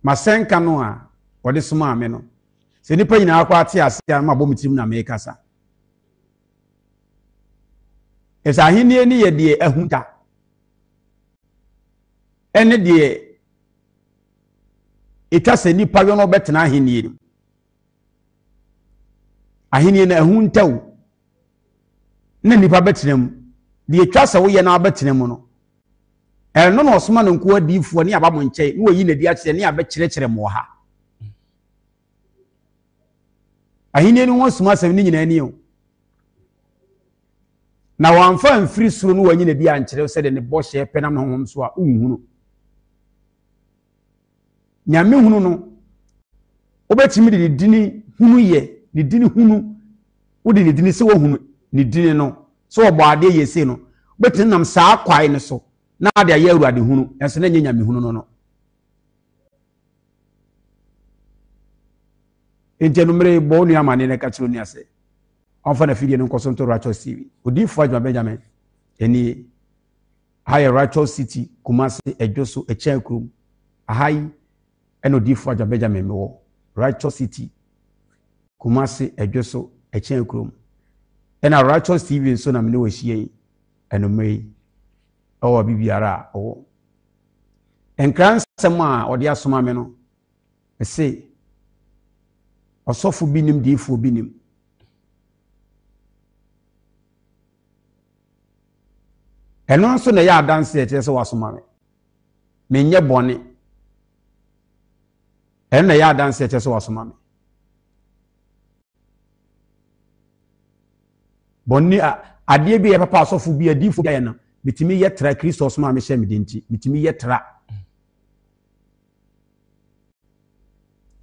masenka no a ɔde soma ame no sɛ nipa nyinaa akɔ ate ase a ma bɔ mitirim na me kasa esa ahenie ni yɛ deɛ ahunta ɛne deɛ etwa sɛ nipa yɛ no bɛtena ahenie no ahenie na ahunta wo na nipa bɛtena mu deɛ etwa sɛ woyɛ na bɛtena mu no ɛno na ɔsoma no nko adiifoɔ ne aba mo nkyɛn ne wɔyi na di akyerɛ ne abɛkyerɛkyerɛ mo ha ahenie no wɔn soma asɛm ne nyinaa ni o na wɔamfa mfiri soro no wɔnyi na di ankyerɛ sɛ de ne bɔhyɛ pɛnam no honhom so a unhunu nyame hunu no wobɛtumi de ne dini hunu yɛ ne dini hunu wode ne dini sɛ wɔhunu ne dini no sɛ wɔbɔ adeɛ yɛ sei no wobɛtumi nam saa kwae no so na ade ayɛ awurade hunu ɛnso na nyɛ nyame hunu no enti no mmere bɔ nua amane ne ka kyerɛ nua sɛ ɔmfa na fidie no nkɔ so nto Righteous TV odiifo adwuma Benjamin ɛni ha Righteous City Kumasi Edwo so ɛkyɛn kurom aha yi ɛna odiifo adwuma Benjamin mewɔ Righteous City Kumasi Edwo so ɛkyɛn kurom ɛna Righteous TV nso na mene wɔ hyia yi ɛno mmere ɔwɔ bibiara ɔwɔ nkran nsɛm a ɔde asoma me no ɛsɛ ɔsɔfo bi nim diifo bi nim ɛno nso na yɛ adanse ɛkyerɛ sɛ wasoma me menyɛ bɔne ɛno na yɛ adanse ɛkyerɛ sɛ wasoma me bɔne adeɛ bi yɛ papa asɔfo bi adiifo bi ayɛ no mitimi yɛ tra Kristo ɔsoma me hyɛ me denti mitimi yɛ tra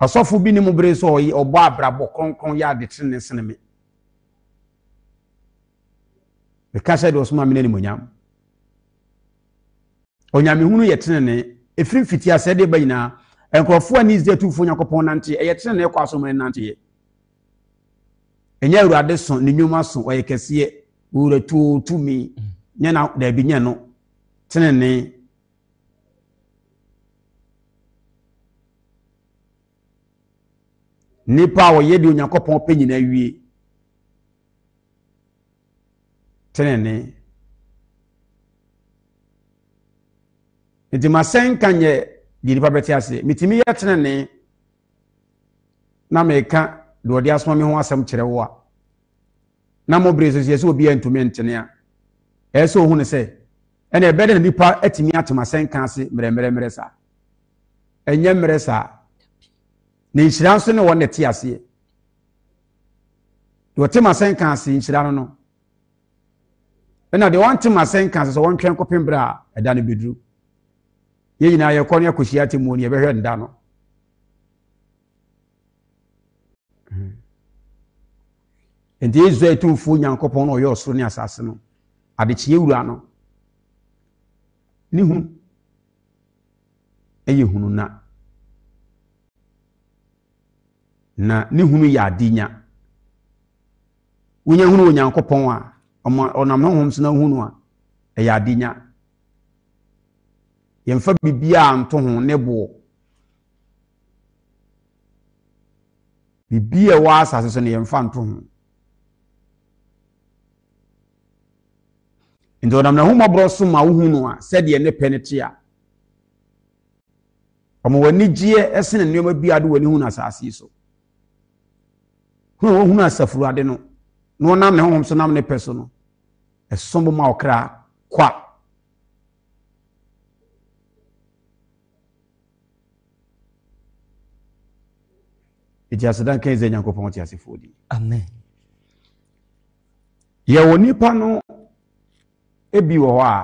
asɔfo bi ne mu bere so ɔbɔ abrabɔ kronkron yɛ ade tene sene me ka hyɛ de ɔsoma me ne monyam onyame hunu yɛ tene ne efiri fiti asɛ de ba nyinaa nkrɔfo ani zde tufo nyakopɔn nante ɛyɛ tene ne kɔ asɔm ne nante yɛ ɛnyɛ awurade so ne nnwuma so ɔyɛ kɛseɛ wura tumi nyɛ na da bi nyɛ no tene ne nipa a wɔyɛ de onyankopɔn pɛ nyina wie tene ne nti masenka nyɛ de nipa bɛte ase mitimi yɛ tene ne na meka de ɔde asoma me ho asɛm kyerɛ wo a na mo bere so sɛ obi antumi ntene a ɛsɛ ohun sɛ ɛna ɛbɛde na nipa atimi atema senka ase mmerɛ saa ɛnyɛ mmerɛ saa ne nhyira nso ne wɔn nete aseɛ de ɔtema senka ase nhyira no ɛna de wɔn tema senka ase sɛ wɔn twɛn kɔpem bere a ɛda no beduru yɛ nyinaa yɛ kɔ ne akɔhyia te mu ne yɛbɛhwɛ nda no enti Israel tumfo Nyankopɔn no ɔyɛ ɔsoro ne asase no adekye wura no ne hunu ɛyɛ hunu na ne hunu yɛ adinya wonya hunu Onyankopɔn a ɔnam no hom so na hunu a ɛyɛ adinya yɛmfa bibia nto ho ne bo bibia wɔ asase so ne yɛmfa nto ho nti ɔnam na homɔborɔ so ma wohunu a sɛdeɛ ne pɛ ne te a ɔmo w'ani gyeɛ ɛsene nneɛma bi ade w'ani hunu asase yi so hunu asafuru ade no na ɔnam ne honhom so nam ne pɛ so no ɛsom bo ma ɔkra kwa iti asedan kan ze Nyankopɔn te asefo di amen yɛwɔ nipa no ebi wɔ hɔ a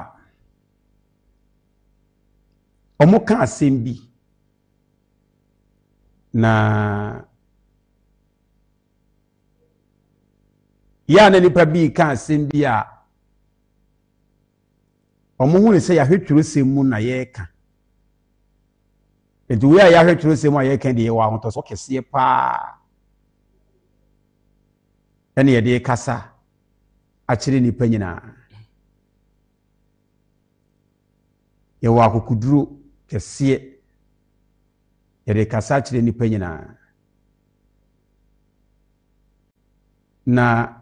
ɔmo ka asɛm bi na ya na nipa bi ka asɛm bi a ɔmo hu ne sɛ yɛahwetwero sɛm mu na yɛka enti wo a yɛahwetwero sɛm a yɛka de yɛwɔ ahotɔso kɛseɛ paa ɛne yɛde kasa akyerɛ nipa nyinaa yɛwɔ akokuduro kɛseɛ yɛde kasa kyerɛ nipa nyinaa na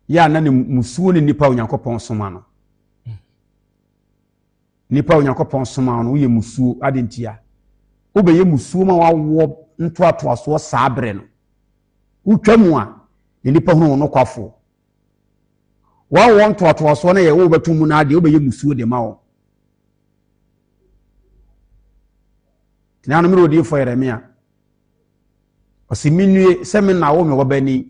ya na ne musuo ne nipa Onyankopɔn soma no nipa Onyankopɔn soma no woyɛ musuo adentia wobɛyɛ musuo ma wawo ntoatoasoɔ saa bere no wotwa mu a ne nipa hunu no kwafo wawo ntoatoasoɔ na yɛ wo bɛto mu na ade wobɛyɛ musuo de ma wo tinano mero di fo Yeremia osiminue sɛ me na wo me wobani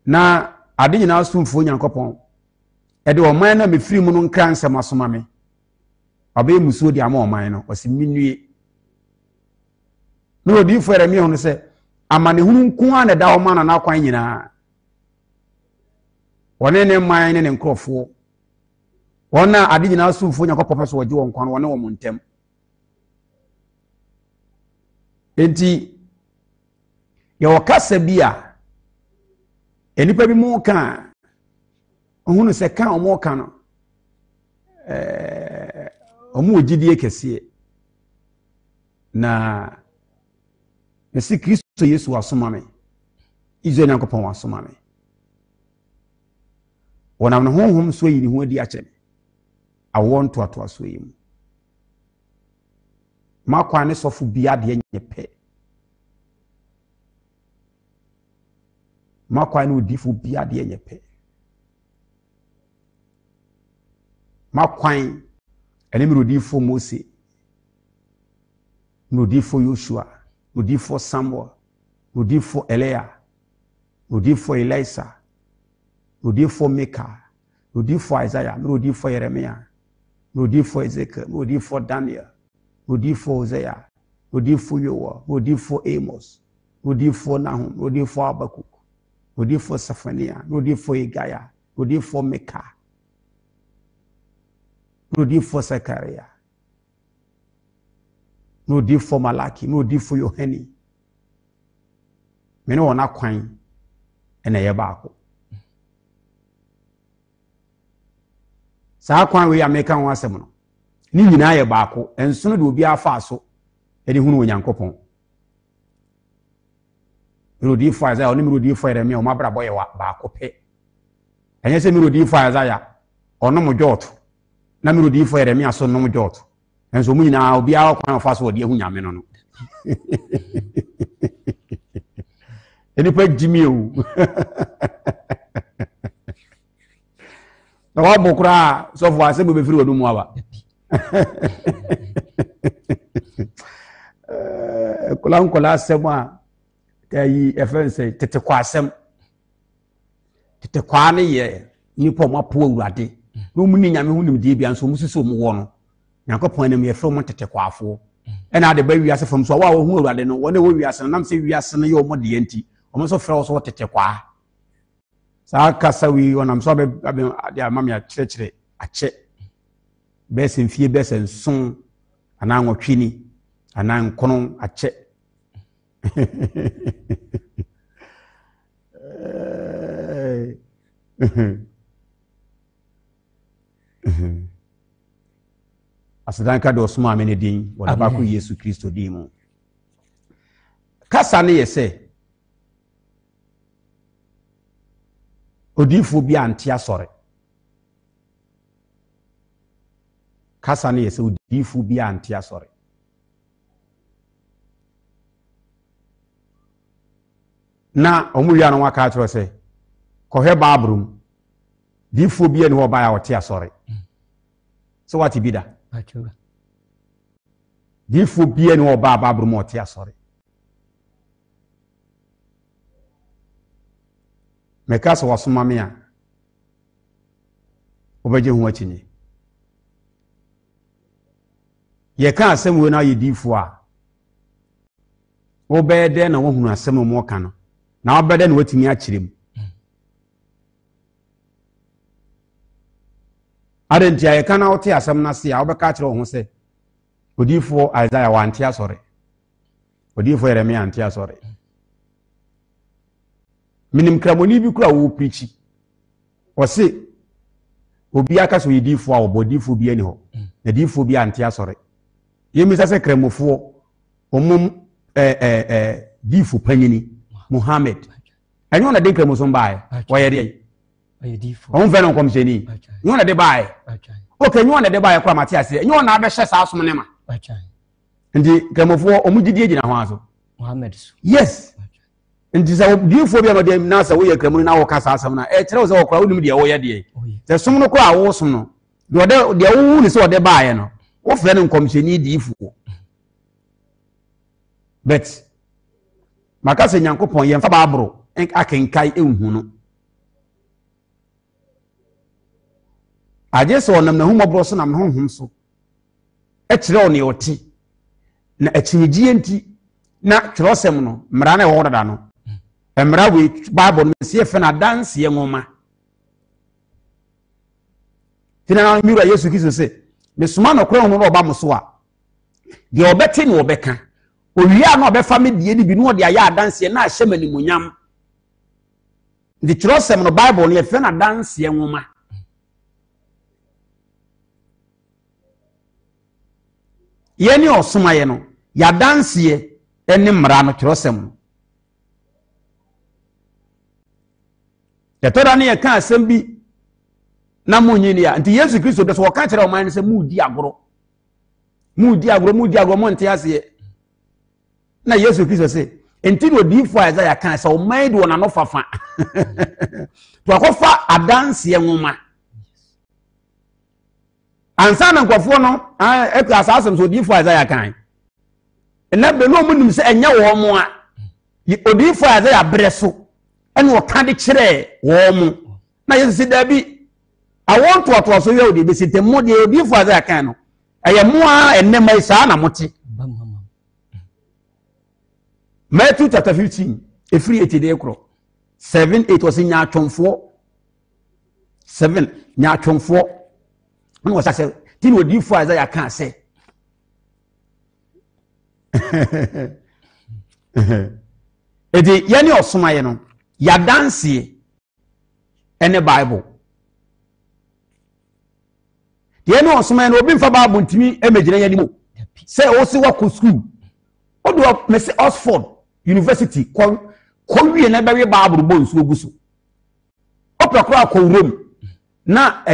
na ade nyina asomfo Onyankopɔn ɛde ɔman na mefiri mu no nkra nsɛm asoma me ɔbɛyɛ musuo de ama ɔman no osiminue mero di fo Yeremia hono sɛ amanehunu nko a na da ɔman na akwan nyinaa wɔne ne man ne nkrɔfo wɔna ade nyina asomfo Onyankopɔn pɛ so wɔgye wɔn kwan wɔne wɔn ntem enti yɛwɔ kasa bi a enipa bi mu ka ohunu sɛ ka ɔmo ka no ɔmo ogidie kɛseɛ na nsi Kristo Yesu wasoma me Israel Nyankopɔn wasoma me wɔnam ne honhom so yi ne ho adi akyɛ me awɔ ntoatoaso yi mu makwa ne sɔfo bia de nye pɛ makwa ne odifo bia de nye pɛ makwan ene mi odifo Mose mi odifo Joshua mi odifo Samuel mi odifo Elia mi odifo Elisa mi odifo Mika mi odifo Isaiah mi odifo Yeremia mi odifo Ezekiel mi odifo Daniel odifo Hosea, odifo Yoel, odifo Amos, odifo Nahum, odifo Abakuk, odifo Sefania, odifo Igaya, odifo Mika, odifo Zekaria, odifo Malaki, odifo Yohani. Mene wana kwan ene ye baako. Saa kwan we ya meka ho asem no. Ni nyina yɛ baako enso de obi afa so ɛde hunu Onyankopɔn Melody for Isaiah oni Melody for Yeremia o mabrabɔ yɛ baako pɛ ɛnyɛ sɛ Melody for Isaiah ɔno mo jɔto na Melody for Yeremia so no mo jɔto enso mu nyina obi akwan afa so ɔde ehu nyame no enipa jimi o na wa bokura so fo asɛ be firi odum aba kola asɛm a kayi efense tete kwa asɛm tete kwa ne yɛ nipa mo apo awurade no mu ni nyame hu nim die bia nso mu susu mu wɔ no Nyankopɔn anim yɛ fɛ mo tete kwa afo ɛna ade ba wiase fam so wa hu awurade no wɔne wɔ wiase no nam sɛ wiase no yɛ ɔmo de enti ɔmo so frɛ so tete kwa saa kasa wi wɔnam so ade amam ya kyerɛkyerɛ akyɛ bɛsɛ mfie bɛsɛ nson ana nwɔtwini ana nkono akyɛ asadanka de osoma amene din wala ba ko Yesu Kristo din mu kasa ne yɛsɛ odifo bi ante asɔre kasa ne yɛsɛ odifo bi ante asɔre na ɔmuwia no waka atoro sɛ kɔhwɛ baabrum difo bi ne hɔ ba ya ɔte asɔre so what bi da difo bi ne hɔ ba baabrum ɔte asɔre meka sɛ wasoma me a wobɛgye ho akyinye yɛka asɛm wo na yɛ difo a wobɛyɛ dɛ na wohunu asɛm mo ka no na wobɛdɛ na watumi akyerɛ mu adentia yɛka na wote asɛm no ase a wobɛka kyerɛ wo ho sɛ odifo Isaiah wante asɔre odifo Yeremia ante asɔre minim kramoni bi kura wo preachi ɔse obi aka so yidifo a obodifo bi ani hɔ na difo bi ante asɔre Yemisa se kremofo omum difu panyini Muhammad. Enyo na de kremoso mbae waye de. Aye difu. On fe no komsheni. Enyo na de bae. Okay, enyo na de bae kwa mate ase. Enyo na abehye sa asom ne ma. Ndi kremofo omugidie gina ho aso. Muhammad. Yes. Ndi sa difu bia no de na sa wo ye kremo na wo kasa asam na kire wo se wo kra wo nim de wo ye de. Te som no kra wo som no. De wo ni se wo de bae no. Wo fe no komsheni difu. Bet makase Nyankopon yemfa baabro akenkai ehunu no aje so onam na humobro so nam honhom so ekire one oti na akyingie nti na kirosem no mra na wo dada no mra we bible no sie fe na dance ye ngoma tina na miru Yesu Kristo se me suma no kro no oba mo so a de obeti na obeka Owiya no obefa me die ni bi no de aya adanse na ahye manimunyam. The kirosem no Bible no ye fe na dance ye nwoma. Ye ni osomaye no ya dance ye eni mra no kirosem no. Yetoda ne ye ka asem bi na munyini ya nti Yesu Kristo de so wo ka kire o man se mudi agoro mo nte ase na Yesu Kristo se enti no difo Isaiah kan se o mind wona no fafa to akofa adanse ye nwoma ansa na nkofo no ekasa asem so difo Isaiah kan na be no munim se enya wo mo a odifo Isaiah breso ene wo ka de kire wo mo na Yesu se dabi I want to so ye odi be se temo de odifo Isaiah kan no eye mo a enne mai sa na mote Matthew chapter 15, a free 80 day crop. 7, 8 was in Yachon 4. 7, Yachon 4. When was I said, Tin would you for Isaiah can't say. Edi yani osuma no ya dance ene Bible. Yani osuma no obi mfa Bible ntimi emegire yani mo. Say o si wa ku school. Odo mese Oxford University kon wie na bewe Bible bo nsu oguso. Oprakra ko Rome na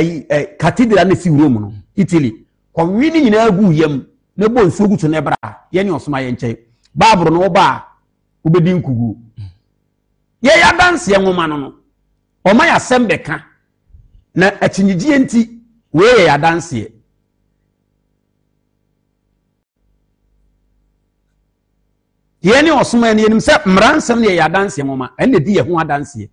cathedral na si Rome no Italy. Kon wie ni nyina agu yam na bo nsu oguso na bra yani osuma ye nche. Bible no ba ubedi nkugu ye ya dance ye nwoma no o ma ya sembe ka na akyinjie nti we ya dance ye ye ni osoma ni enim se mransam ne ya dance ye nwoma enne di ye ho adanse ye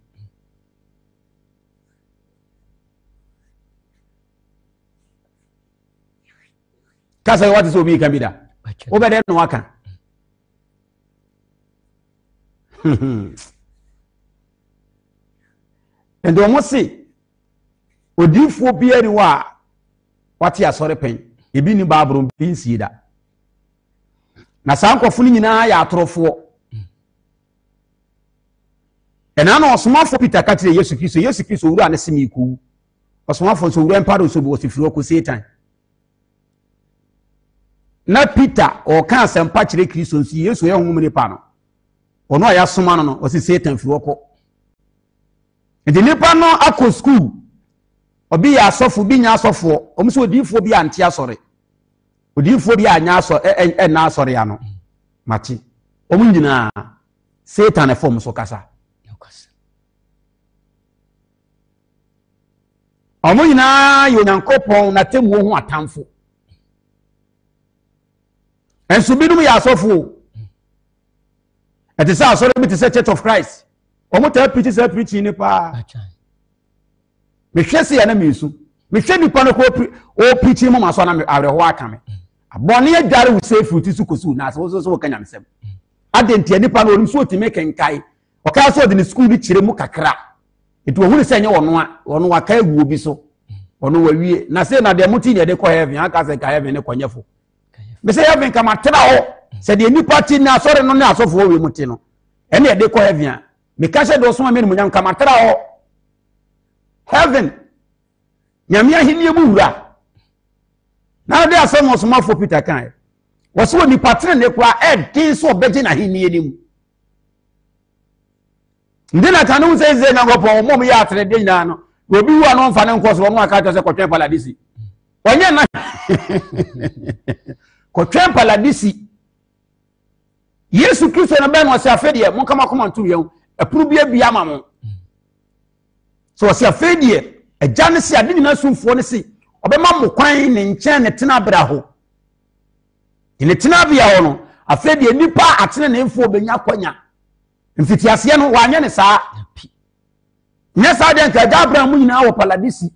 kasa what is obi kan bi da obede no waka Endo mo se odifuo bia ni wa wate asore pen ebi ni Bible bi nsi da na sankofo ni nyina ya atorofo ena na osomafo Peter ka kire Yesu Kristo wura ne semi ku osomafo so wura emparo so bi osifiro ko Satan na Peter o kan sempa kire Kristo nsi Yesu ye honhom pa no ono aya soma no o si Satan fi woko enti nipa no akọ school obi ya asofo bi nya asofo omso odifo bi anti asore odifo bi anya aso na asore ya no mati omu nyina Satan form so kasa omu nyina yo Nyankopon na temu ho atamfo enso binum ya asofo it is sorry to say Church of Christ. Omo tell preaching ni pa. Me hwese ya na mesu. Me hwe nipa no ko preaching mo maso na me areho aka me. Abone adware wo say fruit su kosu na so kanya mesem. Adenti nipa no onim so otime kenkai. O ka so de ni school bi kire mu kakra. Etu ohunu se nye wono aka ewu obi so. Ono wawie. Na say na de muti ne de ko heaven aka say ka heaven ne konyefo. Me say heaven kama tena ho. Se de nipa ti na asore no na asofo we muti no ene de ko heaven me ka she do so ma me munyam kamatara ho heaven nyame ahini mu wura na de asem osomafo Peter kan was when you pattern the qua ed things so better than he needed him. Then I can say, "Zengo, Mommy, after the dinner, will be one on Fanon Cos, one more cat as a Cotem Paladisi." When you're not Cotem Paladisi. Yes, you Christian and Ben was a failure, Monkama come on to you, a Prubia Biamamo. So was a failure, a Janice, I didn't know soon for the sea, or the mamma crying in Chan at Tinabraho. In the Tinabia, a failure, Nipa at the name for Benyaquanya. In Fitiasiano, one yanisa. Yes, I didn't Kadabra Munina or Paladisi.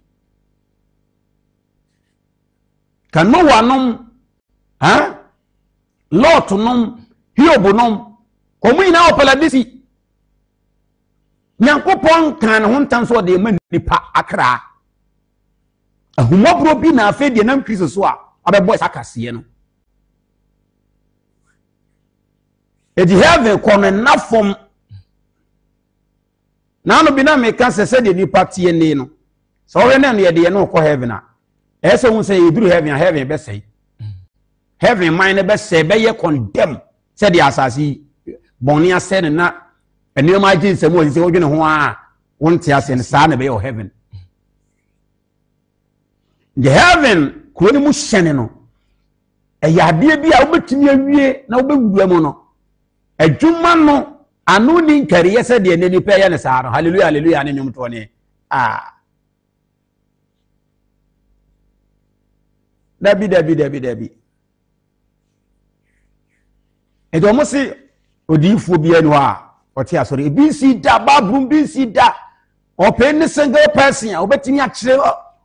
Can no one know, huh? Lord to know. Hiyo bonom komu ina opaladisi nyankopon kan ho ntanso de ma nipa akra ahumobro bi na afa de nam kristo so a abebo sakase no edi heaven kono na fom na no bi na me ka se de nipa tie ne no so we na no ye de no ko heaven a ese hu se yeduru heaven be sei heaven mine be sei be ye condemn said the assassin Bonia said and not a new my jeans and was the original one tears and son of your heaven. The heaven Quinimus Shannon a yadia be out to me no be a Jumano a no career said the any pay and a hallelujah, hallelujah, and in 20. Debbie. And almost say, Odifu Bienwa, or Tia, sorry, BC da, Babum BC da, or penny single person, or betting at Chile,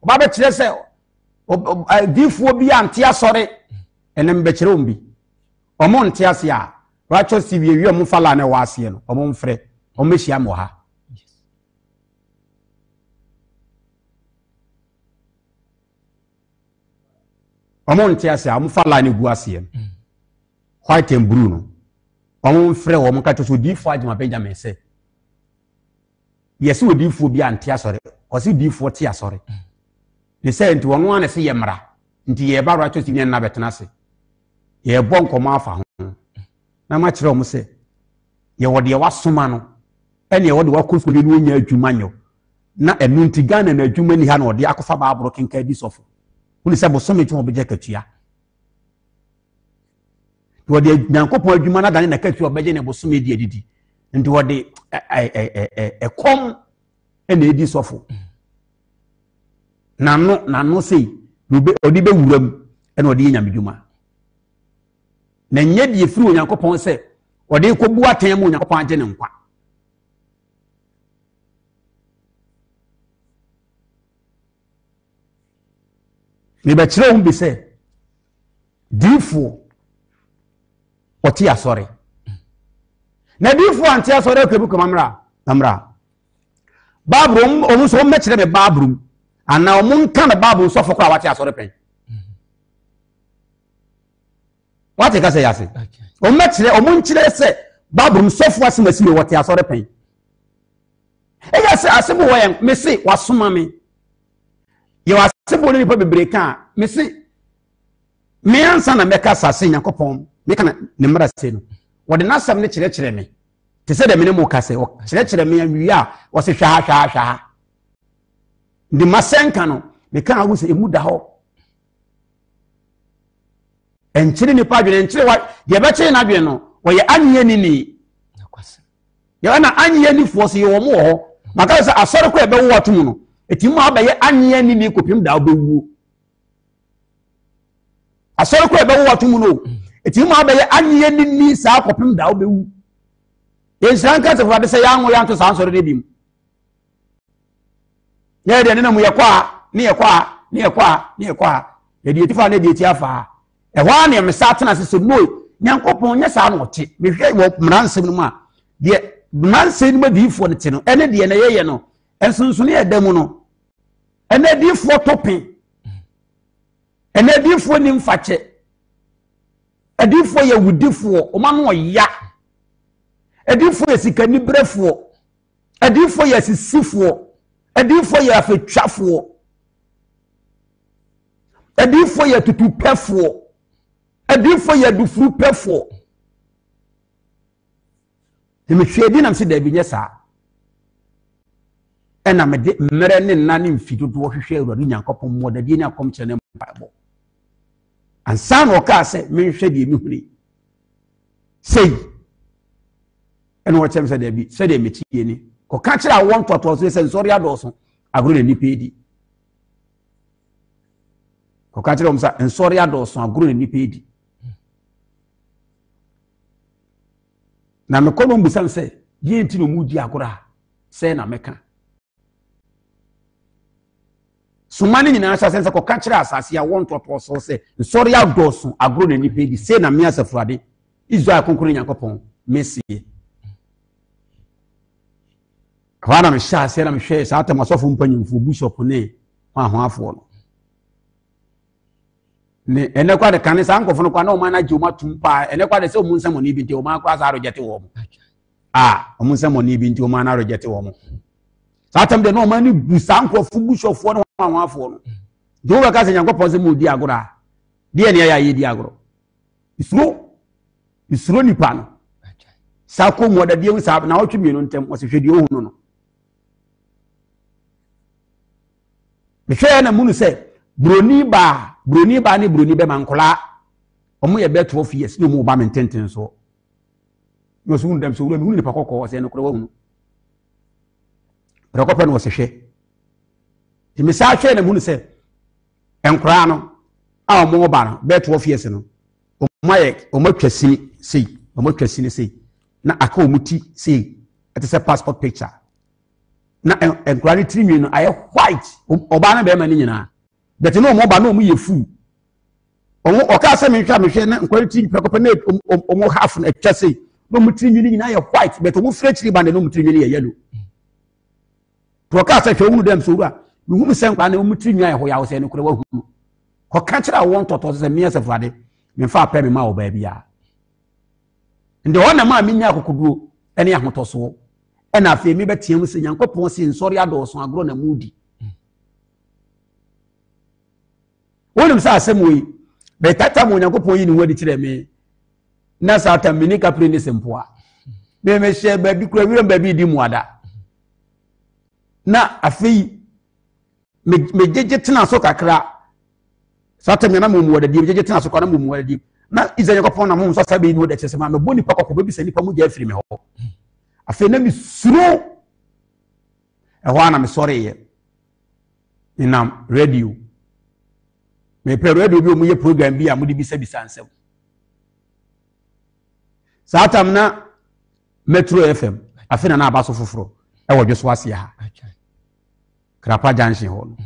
Babet Chesel, or Difu Bian Tia, sorry, and then Becherumbi, or Montiasia, righteous TV, you Mufalana Wasian, or Monfre, or Mishiamoha. Or Montiasia, Mufalani Guasian. White and Bruno. On free or Moncato to defy my Benjamin say. Yes, we do for be antiasore, or see do for tiasore. They say to one and see Yamra, into ye barratus in Nabetanasi. Ye bonko mafa. Na much room say. Ye what ye was sumano. Any what workers will be near Jumanio. Not a Nuntigan and a Jumani Han or the Akofaba broken caddies of. Who is able so much more bejacatia. What the Yankopon Jumana than in a country of Bejan was so made into what they a com and a disoffle. Nano say, Odibe Wurum and Odina Juma. Then yet ye threw Yankopon say, or they could boat him when Yankopon Jenenqua. Never be said, therefore. Otia sorry. Na bifo antia sorry kebuko mamra. Babrum omu so mechire be babrum. Ana omu nka na babrum so fokwa watia sorry pen. Wati ka say yase. Omu mechire omu nchire se babrum so fo asimasi me watia sorry pen. E ya se asebo wo yen me se wasoma me. Ye wasebo ni pa bebreka me se me ansa na meka sase Yakopon. Mekana nimra se no wode nasam ne kire me te se de me ne mo kase o kire me awia wo se hwa ndi masenka no meka awu se emu da ho enchire ni pa dwene enchire wa ye be kire na dwene no wo ye anye ni nakwase ye na anye ni fo se ye wo mo ho maka se asore ko e be wo atum no etimu aba ye anye ni kopim da obewu asore ko e be wo atum no etimu abaye anye ni saa kopim da obewu ensanka se fo de se yanwo yanto saa soro de bim ye de ne mu ye kwa ye de tifa ne de ti afa e hwa ne me sa tena se no nyankopon nya saa no te me hwe wo mransem no ma de mransem no di fo ne te no ene de ne ye no ensunsun ye da mu no ene di fo topin ene di fo ni mfache edifo ye wudifo o ma no ya edifo ye sikani brefo edifo ye sisifo edifo ye afetwafo edifo ye tutupefo odadifo ye dufuru pefo me hwedi nam se da bi nyesa ena me de mere ne nna ne mfidodo hwehwe awurade nyankopon modadie ne akom kyere ne mpaibo ansa no ka se me hwehwe de mi huni sei ena wo kyem se da bi se de me tie ni ko ka kyere awon toto so se nsori adoso agro ne nipa edi ko ka kyere omsa nsori adoso agro ne nipa edi na me kono mbusam se ye ntino mu di agora se na meka sumani nyina asha sense ko ka kyerɛ asase ya won toto so se nsori adoso agro na nipa di se na me asafurade Israel konkoro nyankopɔn Messi kwana me sha se na me hwɛ sa atamasofo mpanyimfo bishop ne ahoafo no ne ene kwa de kanisa ankofo no kwa na o ma na joma tumpa ene kwa de se o mun semo ni bi nti o ma kwa za rojete wo mo o mun semo ni bi nti o ma na rojete wo mo satam de no ma ni busa ankofo bushofo no ahoafo no do we ka se nyankopɔn se mo di agora de ne ya ye di agoro isuro nipa no sa ko mo da de wu sa na otwe mi no ntem o se hwedi o hu no me hwɛ na munu se broni ba ne broni be mankola omo ye be 12 years no mo ba mententen so no so ndam so wura mi ni pa kokko se no kro wa hu rekɔpɛ no se hwɛ ti me sa hwɛ na munu se enkora no a omo ba no be 12 years no omo twasini sei na aka omuti sei ete se passport picture na enkora ni trinwi no aye white oba na be ma ni nyina but no mo ba no mo ye fu omo oka se me hwɛ na quality prekope na omo half na twa sei no mo trinwi ni nyina ye white but omo freshly band no mo trinwi ni ye yellow to oka se hwɛ hu dem so wura mi hu se nkwa na omo trinwi aye ho ya wo se no kura wa hu ko ka kyerɛ won toto se me asafade me fa pɛ me ma wo ba bia nde wona ma me nya kokoduo ene ahotoso ena afi mi betiam se nyankopɔn se nsɔre adoso agro na mudi wonim sa asɛm yi be tata mo nyankopɔn yi ni wadi kyerɛ me na sa ta mini kapre ne sempoa me hye ba bi kura wiram ba bi di muada na afi me jeje tena so kakra sa ta me na mo muada di jeje tena so kwa na mo muada di na iza nyankopɔn na mo so sabe ni wodi kyerɛ me boni pakɔ ba bi sani pa mo gya afiri me ho afi na mi suro ɛhɔ ana me sɔre ye inam radio me pe radio bi o mu ye program bi a mu di bisa nsɛm saatam na Metro FM afi na aba so foforo ɛwɔ dwoso ase ha Krapa Junction hɔ no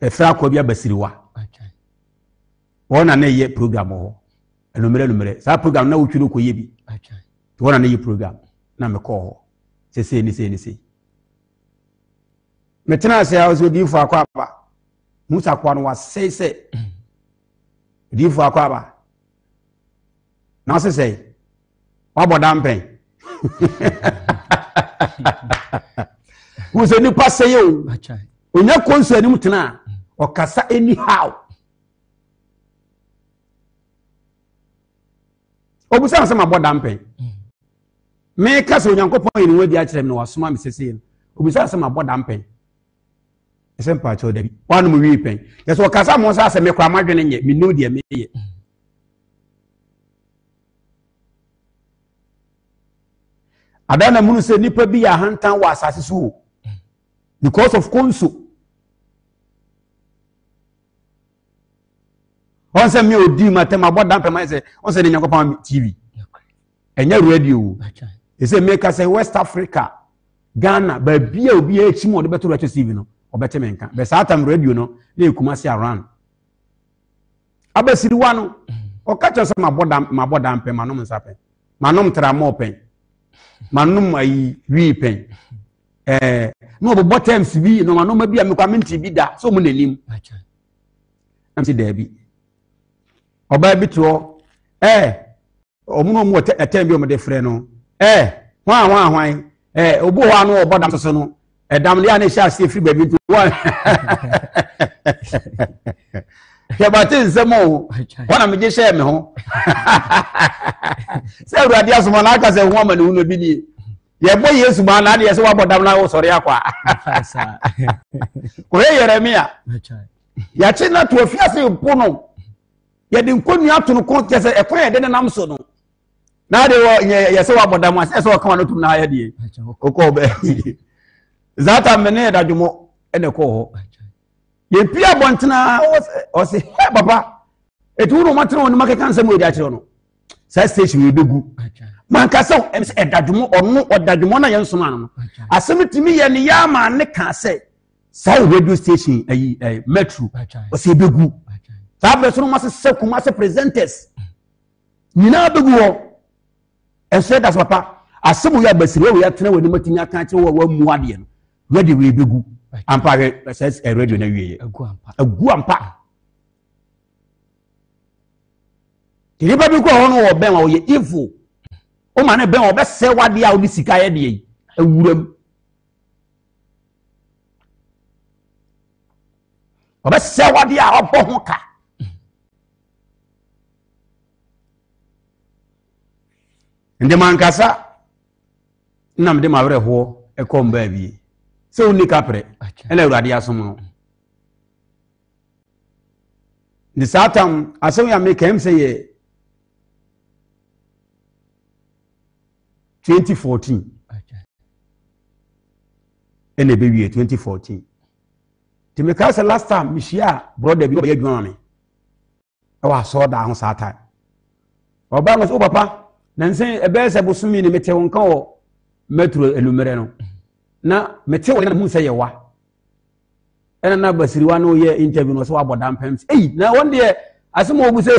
efra ko bi abasiriwa wona na ye program hɔ enumere sa program na wotwiro ko ye bi wona na ye program na me kɔ hɔ se ni metena se a so di fu akwa aba musa kwa no wasese di fu akwa aba na se sei wabɔ dampen musa ni passe yo onya konsu ani mutena okasa anyhow obusa se mabɔ dampen me kasa onyankopɔn ni wadi a kyerɛ me no wasoma me sese obusa se mabɔ dampen esem pa cho dabi wanu mu wi pen yeso kasa mo sa se me kwa madwene nye me no de me ye adana munu se nipa bi ya hantan wa asase so because of konso on se me odi matem abodan pe ma se on se nyankopon TV enya radio ese me ka se West Africa Ghana ba bia obi a echi mo de beto radio TV no obete menka be satam radio no na ekumasi around abasiri wa no o ka cho se mabodan pe manom nsape manom tramo pen manom ayi wi pen no bo bottoms bi no manom bi amekwa menti bi da so mo nanim am si da bi oba bi to omuno mu etem bi o me de frɛ no hwan obo ho anu obodam so no dam le ana sha se free baby to one ya bate nsemo wana meje share me ho se urade asoma na aka se ho ma ne hu no bi ni ye bo Yesu ma na de se wa bodam na wo sori akwa ko Yeremia ya chi na to afiase mpono ye de nkonu ato no kon tese e kon ye de nam so no na de ye se wa bodam ase se wa kan no tum na ya de kokko be zata mene da djumo ene ko ho ye pia bontena o se he baba eturu matena woni makeka nsem we di akire no sa station we begu man ka se e dadjumo onu odadjumo na ye nsoma no asem timi ye ne ya ma ne ka se sa radio station metro o se begu sa be so no ma se kuma se presenters nyina begu ho e se das papa asem we abasire we ya tena woni matimi aka akire wo mu ade no ready we begu ampa says a radio na wiye agu ampa tiri ba bi ko hono wo ben wo ye evil o ma na ben wo be se wade a wo di sika ye de awuram wo be se wade a obo ho ka inde man kasa nam de mawre ho e ko mba bi se unika pre ela urade asomo ni satam aso ya make him say 2014 ene be wie 2014 ti me ka say last time mishia brother bi o be adwuma me e wa so da ho satan oba ngo so papa na nsen e be se bosumi ni mete won kan o metro elumere no na mete wo na hu se ye wa ena na basiriwa no ye interview no so abodan pem na won de asemo obu se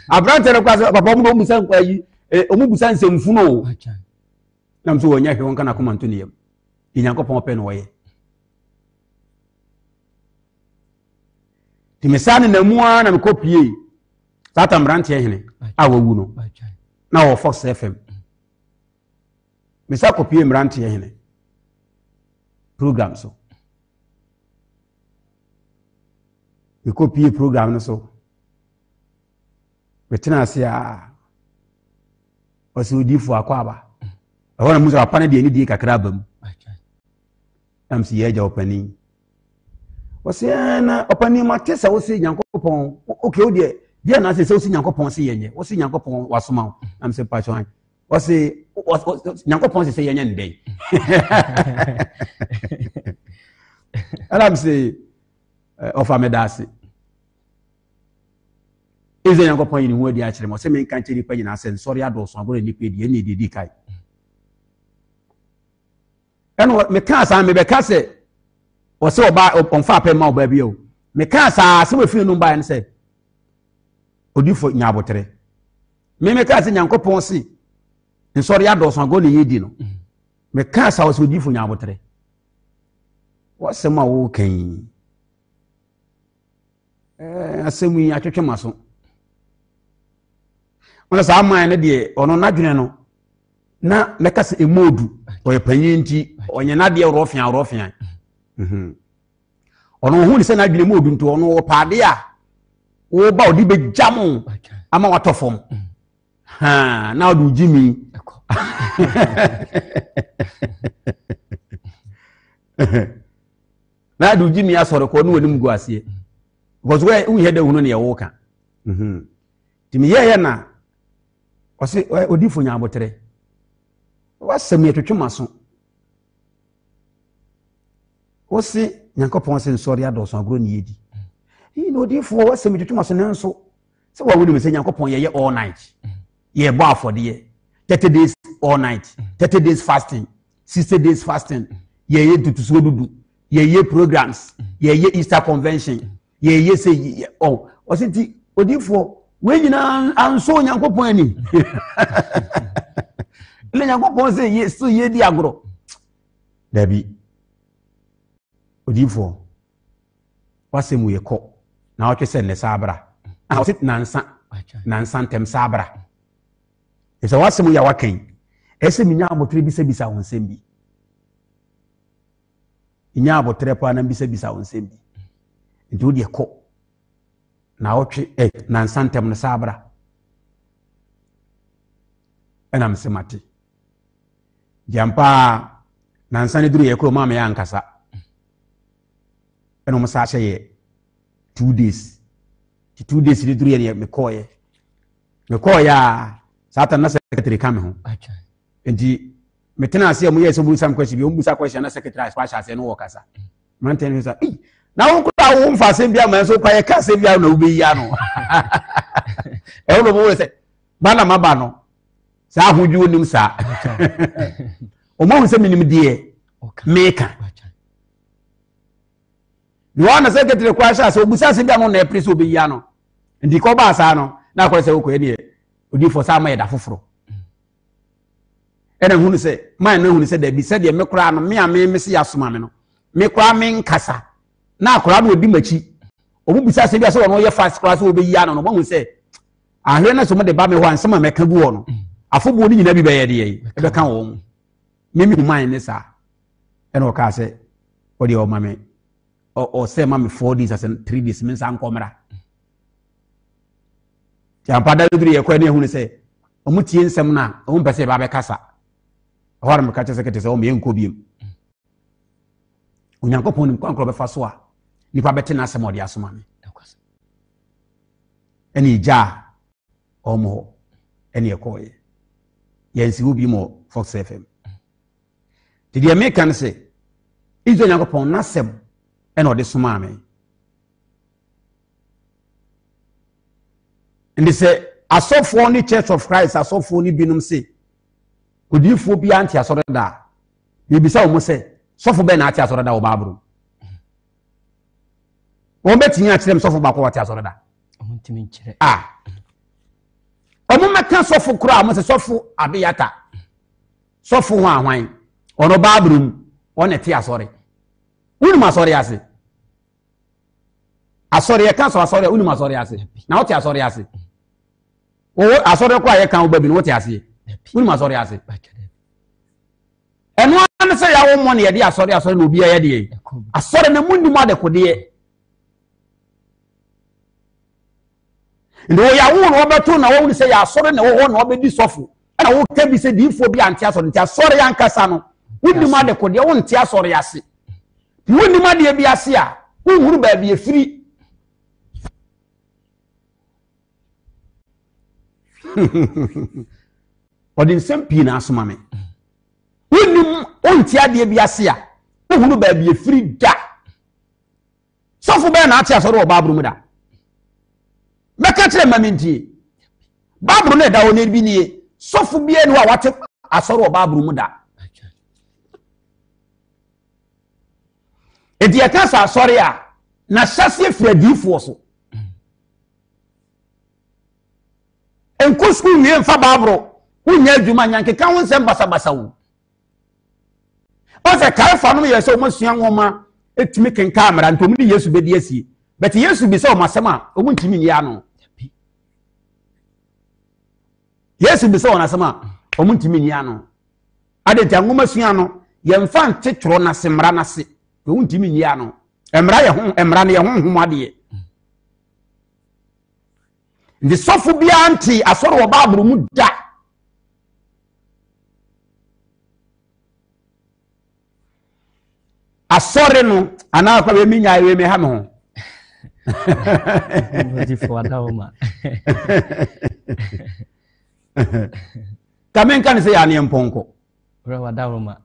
abrante no kwa papa mu obu se kwa yi omu busa nsemfu no na mso wonya hwe won kana koma ntoni yam inyankopon pe no wo ye timesane na mua na mekopie sata mbrante hene a wawu no na wo Fox FM mesa kopie mbrante hene program so we kopie program no so betina se a osi odifo akwaba ahona musa apane de ni di kakra bam am si yeja opani osi na opani matesa osi nyankopon okay o de na se osi nyankopon se yenye osi nyankopon wasoma am se pacho osi nyankopon se yenye ndey am se ofa medasi eze nyankopon yin hu di a kire mo se men kan kire pa nyina se sorry adoso abore ni pedi ene didi kai eno me kan sa me be ka se o se oba onfa pa ma oba bi o me kan sa se we fi no ba en se odifo nyabotere me kan se nyankopon se sorry adoso ago ni yedi no me kan sa o se odifo nyabotere wo se ma wo kan asemu yi atwetwe maso ona sa man ne de ono nadwene no na meka se emodu o yepanyinti onye na de rofia ono hu ni se nadwene emodu nto ono wo paade a wo ba odi be jam ama watofom ha na odu jimi na odu jimi asore ko no wanim gu ase because we hear the hunu ne yewoka timi ye na ose odifo nya abotere wasem yetwetwe maso ose nyankopon se nsori adoso agro ne yedi no odifo wasem yetwetwe maso ne nso se wa woni me se nyankopon ye all night ye bo afode ye 30 days all night 30 days fasting 60 days fasting ye tutuso dudu ye programs ye Easter convention ye say o se ti odifo we nyina anso nyankopon ani le nyankopon se ye so ye di agro dabi odifo wasemu ye ko na o twese ne sabra o se nansa ntem sabra ese wasemu ya wakan ese minya abotre bisa wonsem bi inya abotre pa na bisa wonsem bi nti o de ko na otwe na nsantem no sabra ena msemate jampa na nsane duru ye kro mama ya nkasa ena mo sa hye 2 days 2 days ni duru ye me koye satan na secretary kam ho enti metena ase amu ye so bu sam kwashi bi o bu sa kwashi na secretary spa sha se no wo kasa manten ni sa na wo kura wo mfa se bia man so kwaye ka se bia na wo be ya no e wo bo se bana maba no sa ahuju onim sa o mo se minim die meka ni wana secretary kwa sha se obusa se bia no na e prise obi ya no ndi ko ba sa no na kwa se wo ko eni odi fo sa ma ye da foforo ena hunu se man na hunu se da bi se de me kura no me a me se ya soma me no me kura me nkasa na akura no odi machi obubisa se bia se wo no ye fast class obi ya no no mo hu se ahwe na so mo de ba me ho ansema me ka bu wo no afobo ni nyina bi be ye de ye e be ka wo mu me hu man ne sa ena o ka se o de o ma me o se ma me 4 days as 3 days me san komra ti ampada duru ye kwa ne hu ne se o mutie nsem na o mpese ba be kasa hore me ka che sekete se o me nko biem onyankopon nim kwankro be fa so a nipa bete na asem o de asoma me eni ja omo eni ekoye yensi obi mo Fox FM ti de me kan se izo onyankopon na asem ena o de soma me ndi se asofo ni Church of Christ asofo ni binum se odifo bi anti asore da bibisa wo se sofo be na ati asore da wo babru wo betinya kirem sofo ba ko ati asore da omuntimi nkire omo meka sofo kura mo se sofo abiyata sofo ho ahwan ono babru ono ti asore unum asore ase asore ye kan so asore unum asore ase na wo ti asore ase o asore kwa ye kan obabi no wo ti ase unum asore ase eno an se ya wo mo ne ye di asore na obi ye de asore na munnim adekode ndo ya wo no beto na wo se ya asore na wo na obedi sofo na wo ka bi se difo bi anti asore nti asore ya nkasa no unnim adekode wo nti asore ase ti unnim ade bi ase a unhuru ba bi efiri odin sempi na asoma me unim onti ade bi ase a ohunu ba bi efiri da sofo be na ati asoro o babru mu da meka kire maminti babru na da woni bi nie sofo bi enu a wate asoro o babru mu da edi aka sa asore a na hyase fradifo so enkusku wie mfa babro unya adwuma nyanke ka won sem basa wo o se kaifa no ye se o masua nwoma etimi kenka amara ntom ni Yesu bedi asie but Yesu bi se o masem a o muntimi ni ano Yesu bi se o nasem a o muntimi ni ano ade ta nwoma sua no ye mfa ntetro na semra na se o muntimi ni ano emra ye ho emra ne ye ho homade ndi sofu bia anti asoro wo babru mu da asore no ana kwa be minya we me ha me ho Ndi fo adawma kamen kan se ya ne mponko ora wadawma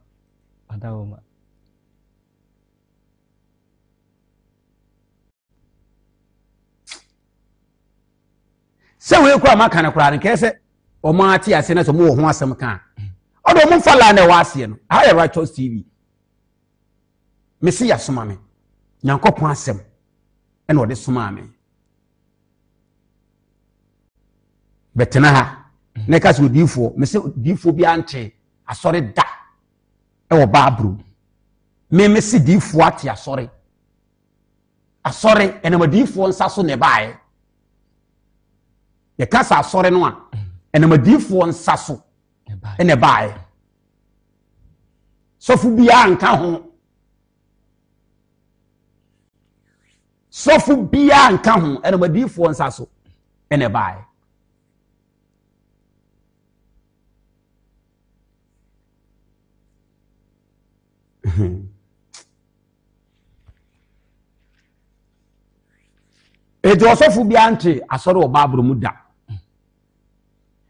se we kwa maka na kura nke se o ma ati ase na so mo ho asem kan odo mo fala na wa ase no ha Righteous TV mesi ya soma me nyankopon asem ena ode soma me betena ha ne ka so difo mesi difo bi ante asore da e wo babru me mesi difo ate asore ena ma difo nsa so ne bae ye kasa asore no a ena ma difo nsa so ene bae sofu bia nka ho sɔfo bia nka ho ɛna madiifoɔ nsa so ɛna bae eto sɔfo bia nte asɔre wɔ baaburo mu da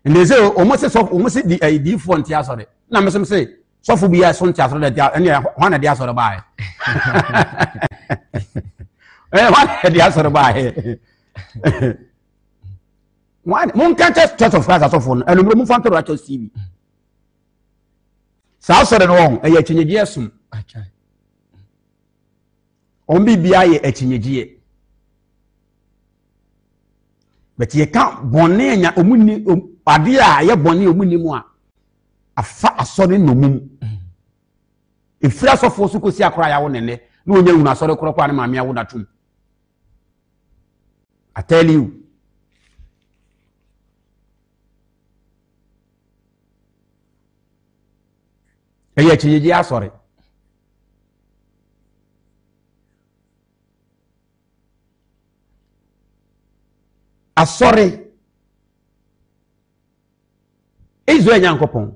ndeze omo se di diifoɔ nte asɔre na mesem se sɔfo bia so nte asɔre da ɛne hwana de asɔre bae hwana de asɔre bae mon kante church of Christ asɔfo no ɛno mu fanto Righteous TV saa asɔre no wɔ ɛyɛ akyinyegie som on bibia yɛ akyinyegie but ye ka bɔne nya omuni ade a ye bɔne omuni mu a afa asɔre no mum efira sɔfo so kosi akora ya wo nene na onya hunu asɔre korɔ kwa na maame awo datum I tell you eye chiyeji asɔre asɔre Israel nyankopɔn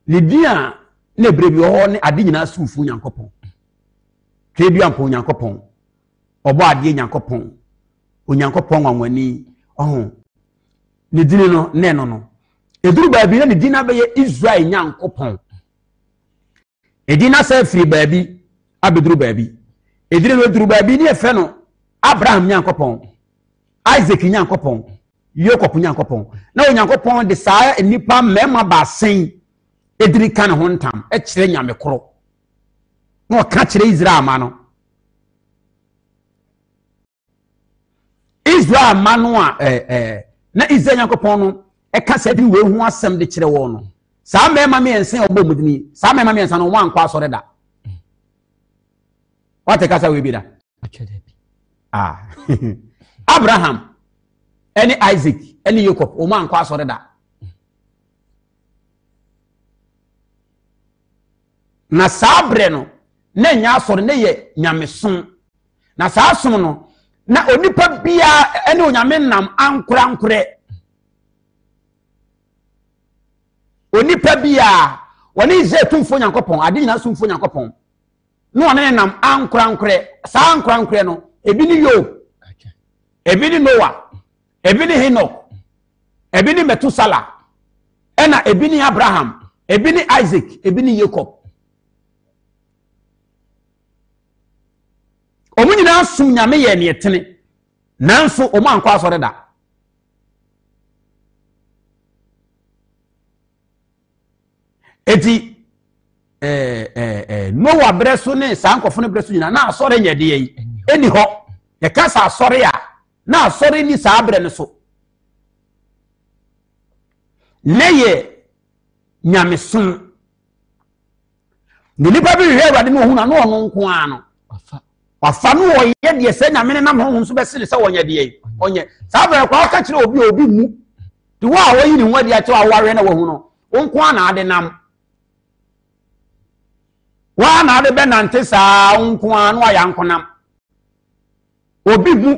ne dia na ebrebi ho ne ade nyina sufu nyankopɔn twedua mpo nyankopɔn ɔbɔ ade nyankopɔn onyankopɔn wanwani ne dini no ne no eduru baabi na ne dina bɛyɛ Israel nyankopɔn edina sa firi baabi abeduru baabi edire no duru baabi ne efe no Abraham nyankopɔn Isaac nyankopɔn Jacob nyankopɔn na onyankopɔn de saa nipa mema ba sen ediri kan ho ntam e kire nyame koro na o ka kire Israel ama no Israel ama no a na Israel nyankopɔn no e ka sa di we hu asem de kire wo no saa mema me ensen obɔ mudini saa mema me ensan no wan kwa asɔre da wate kasa we bi da Abraham any Isaac any Jacob o man kwa asɔre da na saa bre no na nya asɔre na ye nyamesom na saa som no na onipa bia any onyame nam ankora onipa bia woni Israel tumfo nyankopɔn ade nyina sumfo nyankopɔn no one nam ankora saa ankora no ebi ni Job ebi ni Noah ebi ni Enoch ebi ni Metusala ena ebi ni Abraham ebi ni Isaac ebi ni Jacob omu nyina sum nyame ye ne etene nanso omu ankwa asɔre da eti Noah breso ne sankofo ne breso nyina na asɔre nye de yi eni ho ye ka sa asɔre a na asɔre ni sa abre ne so ne ye nyamesom ne nipa bi hwe awade no hu na no ono nko a no wafa no wo ye de se nyame ne nam ho so be sele se wonye de yi onye sa abre kwa ka kire obi mu de wo a wo yi ni nwadi a che wa ware na wo hu no nko a na ade nam wa na ade be nante saa nko a no aya nkonam obi mu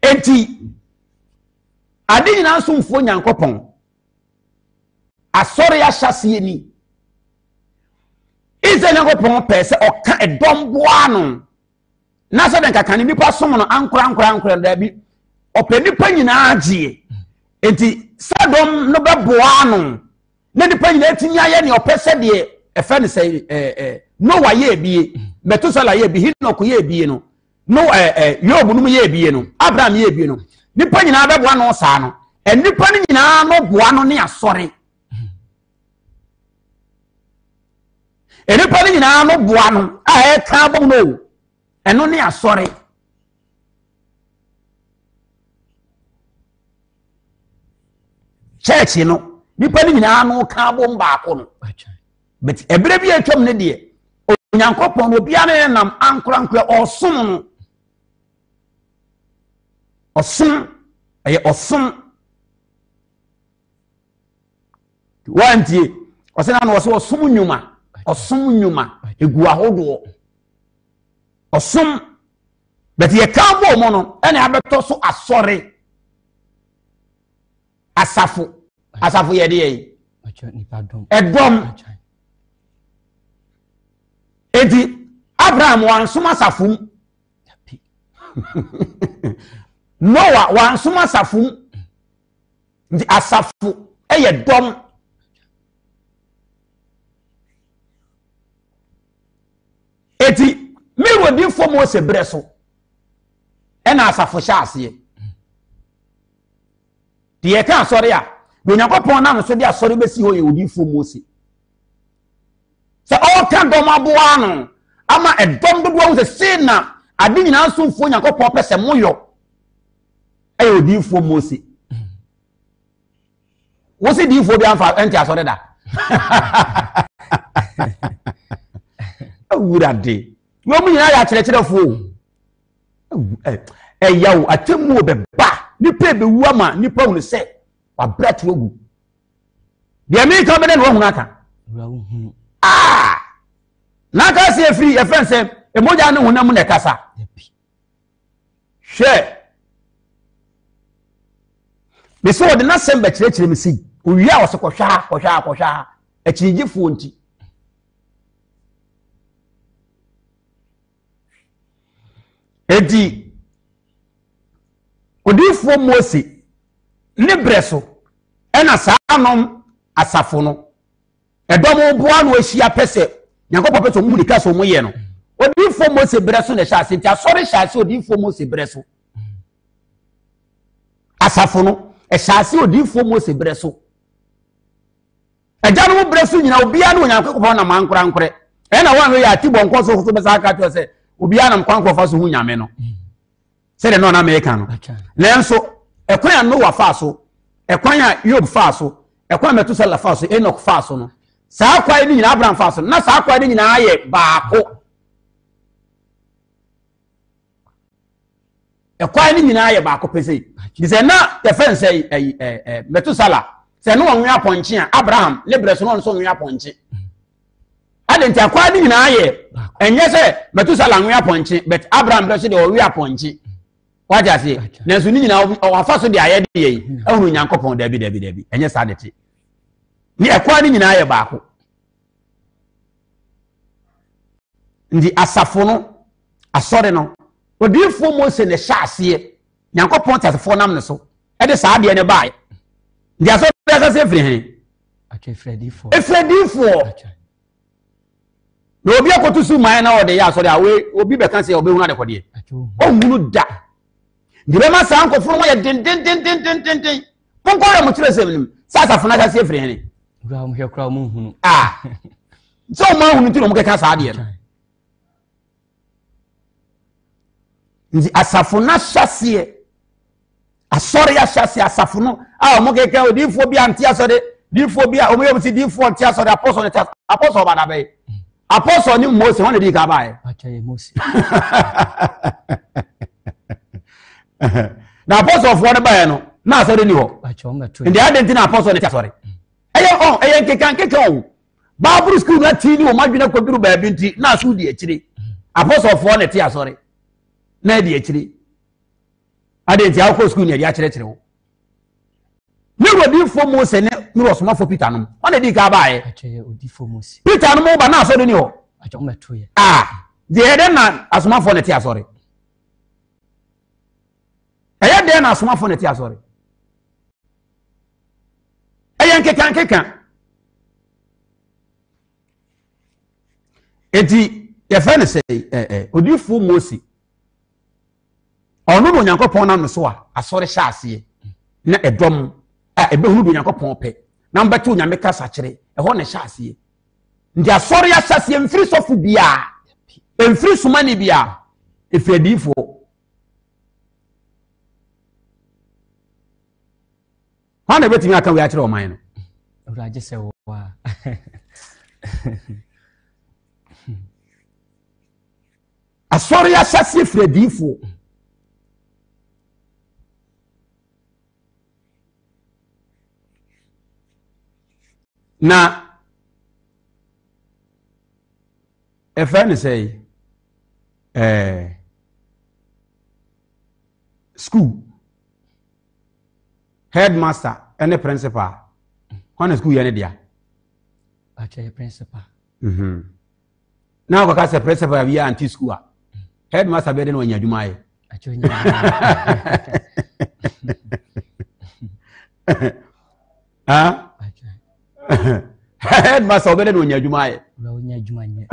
enti ade nyina nsomfo nyankopɔn asɔre ya hyase ni Israel nyankopɔn pɛ sɛ ɔka ɛdɔm boa no na sɛ den kaka ne nipa som no ankora da bi ɔpɛ nipa nyina agye enti sɛ dɔm no bɛboa no na nipa nyina atini ayɛ ne ɔpɛ sɛ deɛ ɛfɛ ne sɛ Noah yɛ bie Metusala yɛ bie Enoch yɛ bie no no Job no yɛ bie no Abraham yɛ bie no nipa nyina bɛboa no saa no nipa no nyina no boa no ne asɔre nipa no nyina no boa no a ɛka bom no ɛno ne asɔre church no nipa no nyina no ka bom baako no but ebere bi atwam ne de onyankopɔn no bia ne nam ankora ɔsom no ɔsom ɛyɛ ɔsom wantie ɔsɛ na ɔsɛ ɔsom nnwuma egu ahodoɔ ɔsom but ye kan bo mo no ene abeto so asɔre asafo ye de yi edom edi Abraham wansom asafum Noah wansom asafum ndi asafo eye dom eti miro di fo Mose bre so ena asafo hya ase die ka asɔre a Onyankopɔn na no so de asɔre besi ho ye odi fo Mose se o kan dom aboa no ama edom dodo wo se na ade nyina so mfo Onyankopɔn pese moyo aye odi fo Mose wo se di fo bi amfa enti asɔre da awurade yo mu nyina ya kyerɛkyerɛ fo yawo atemu obeba nipa bewu ama nipa hu se wa brat wogu de me ka bede no hu aka na ka se free e friend say emoja ne hunam ne kasa hwe me so de na sembe kyerɛkyerɛ me si owia wo se kɔhwa akyirigifo nti edi odifo Mose ne breso ena saanom asafo no edom boa no ahia pese Nyankopɔn pese mu dika so mu ye no odifo Mose breso ne hyase nti asɔre hyase odifo Mose breso asafo no hyase odifo Mose breso agya no breso nyina obia no Nyankopɔn na mankora ena wan we ya tibɔ nkɔso so besa aka to se obia na mkwankɔfa so hu nyame no se de no na America no lenso ekwan ya Noah fa so ekwan ya Job fa so ekwan Metusela fa so Enoch fa so no saa kwai ni nyina Abraham fa so na saa kwai ni nyina aye baako ekwai ni nyina aye baako pese di se na te fen say Metusela se no wanwe aponche a Abraham lebre so no so wanwe aponche adenti akwai ni nyina aye enye se Metusela wanwe aponche but Abraham bre so de wanwe aponche waja se na so ni nyina wafa so de aye de yi ehunu Nyankopɔn dabi enye sa de ti ni ekwai ni nyina aye baako ndi asafo no asɔre no odifo Mose ne hyase Nyankopɔn tasefo nam ne so e de saa de ne bae ndi asɔre asa se firi hen akefredifo no obi akotu su man na ode ya asɔre a we obi be kan se obi hu na de kɔde o hunu da ndi be ma sa nkofo mo ye den ponko ya mo kire se nim sa asafo na se firi hen ura mo hwekra mo hunu so mo hunu ti no mo keka saa de no nzi asafo na hyase asɔre ya hyase asafo no a mo keka odifo bi anti asɔre difo bi a o mo yɛ ti difo anti asɔre apostle ba da be apostle ni Mose won dey ka ba Mose na apostle fo ne ba no na asɔre ni ho ndi adenti na apostle ne ti asɔre ɛyɛ nkeka o Bible school na ti ni o madwena koduru ba bi nti na asu di akire apostle fo ne ti asɔre na di akire adenti akɔ school ne di akyerɛkyerɛ wo ni rodifo Mose ne ni rosomafo Peter no won dey ka ba odifo Mose Peter no mo ba na asɔre ni ho de ede na asomafo ne ti asɔre ɛyɛ de na asomafo ne ti asɔre ɛyɛ nkeka eti ye fe ne say odifo Mose ono no Nyankopɔn na no so a asɔre hyase na edom a ebehunu do Nyankopɔn pɛ na mbeto Nyame kasa kyere ɛhɔ ne hyase ndi asɔre ya hyase mfiri sɔfo bia mfiri sumani bia efredifo hana betimi aka we a kyere o man no uraje se wa asɔre ya hyase efredifo na a friend say school headmaster and the principal on school any dia actually principal now because the principal we are anti school headmaster be dey no nyadwuma ye actually headmaster be dey no nyadwuma ye no nyadwuma nye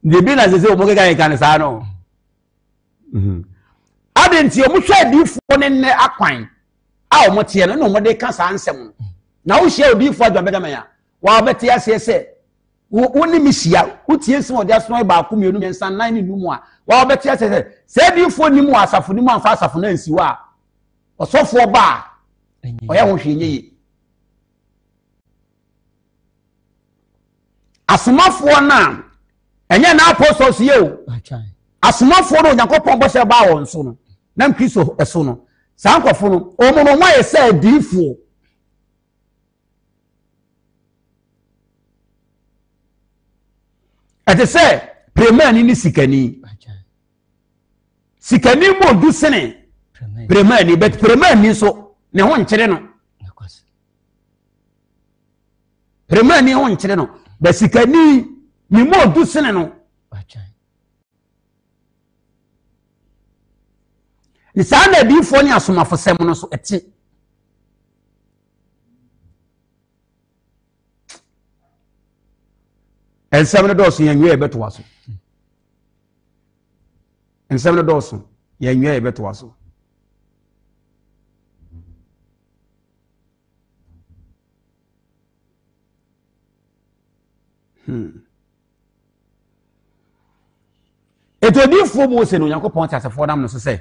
de bi na se o mo ga kan sa no adenti o mo hwe difo ne ne akwan a o mo tie no no mo de ka sa ansem na wo hwe odifo adwabeda ya wa beti asese woni misia wotie nsim ode aso ba ko mienu nsan nan ni numu a wa beti asese se difo ni mu asafo ni mu anfa asafo na nsi wa osofo ba oya wo hwe nyi asomafo na enye na apostles ye o asomafo no Yakobon bo se ba won so no na Kristo eso no sankofo no omo no ma ye se difo ate se premani ni sikani sikani mo du sene premani bet premani so ne ho nkyere no premani ho nkyere no be sikani ni mo du sene no ni sana difo ni asomafo sem no so ete ensem no doso yenwe ebeto waso ensem no doso yenwe ebeto waso eto difo mo se no Yakobon tasefo dam no so se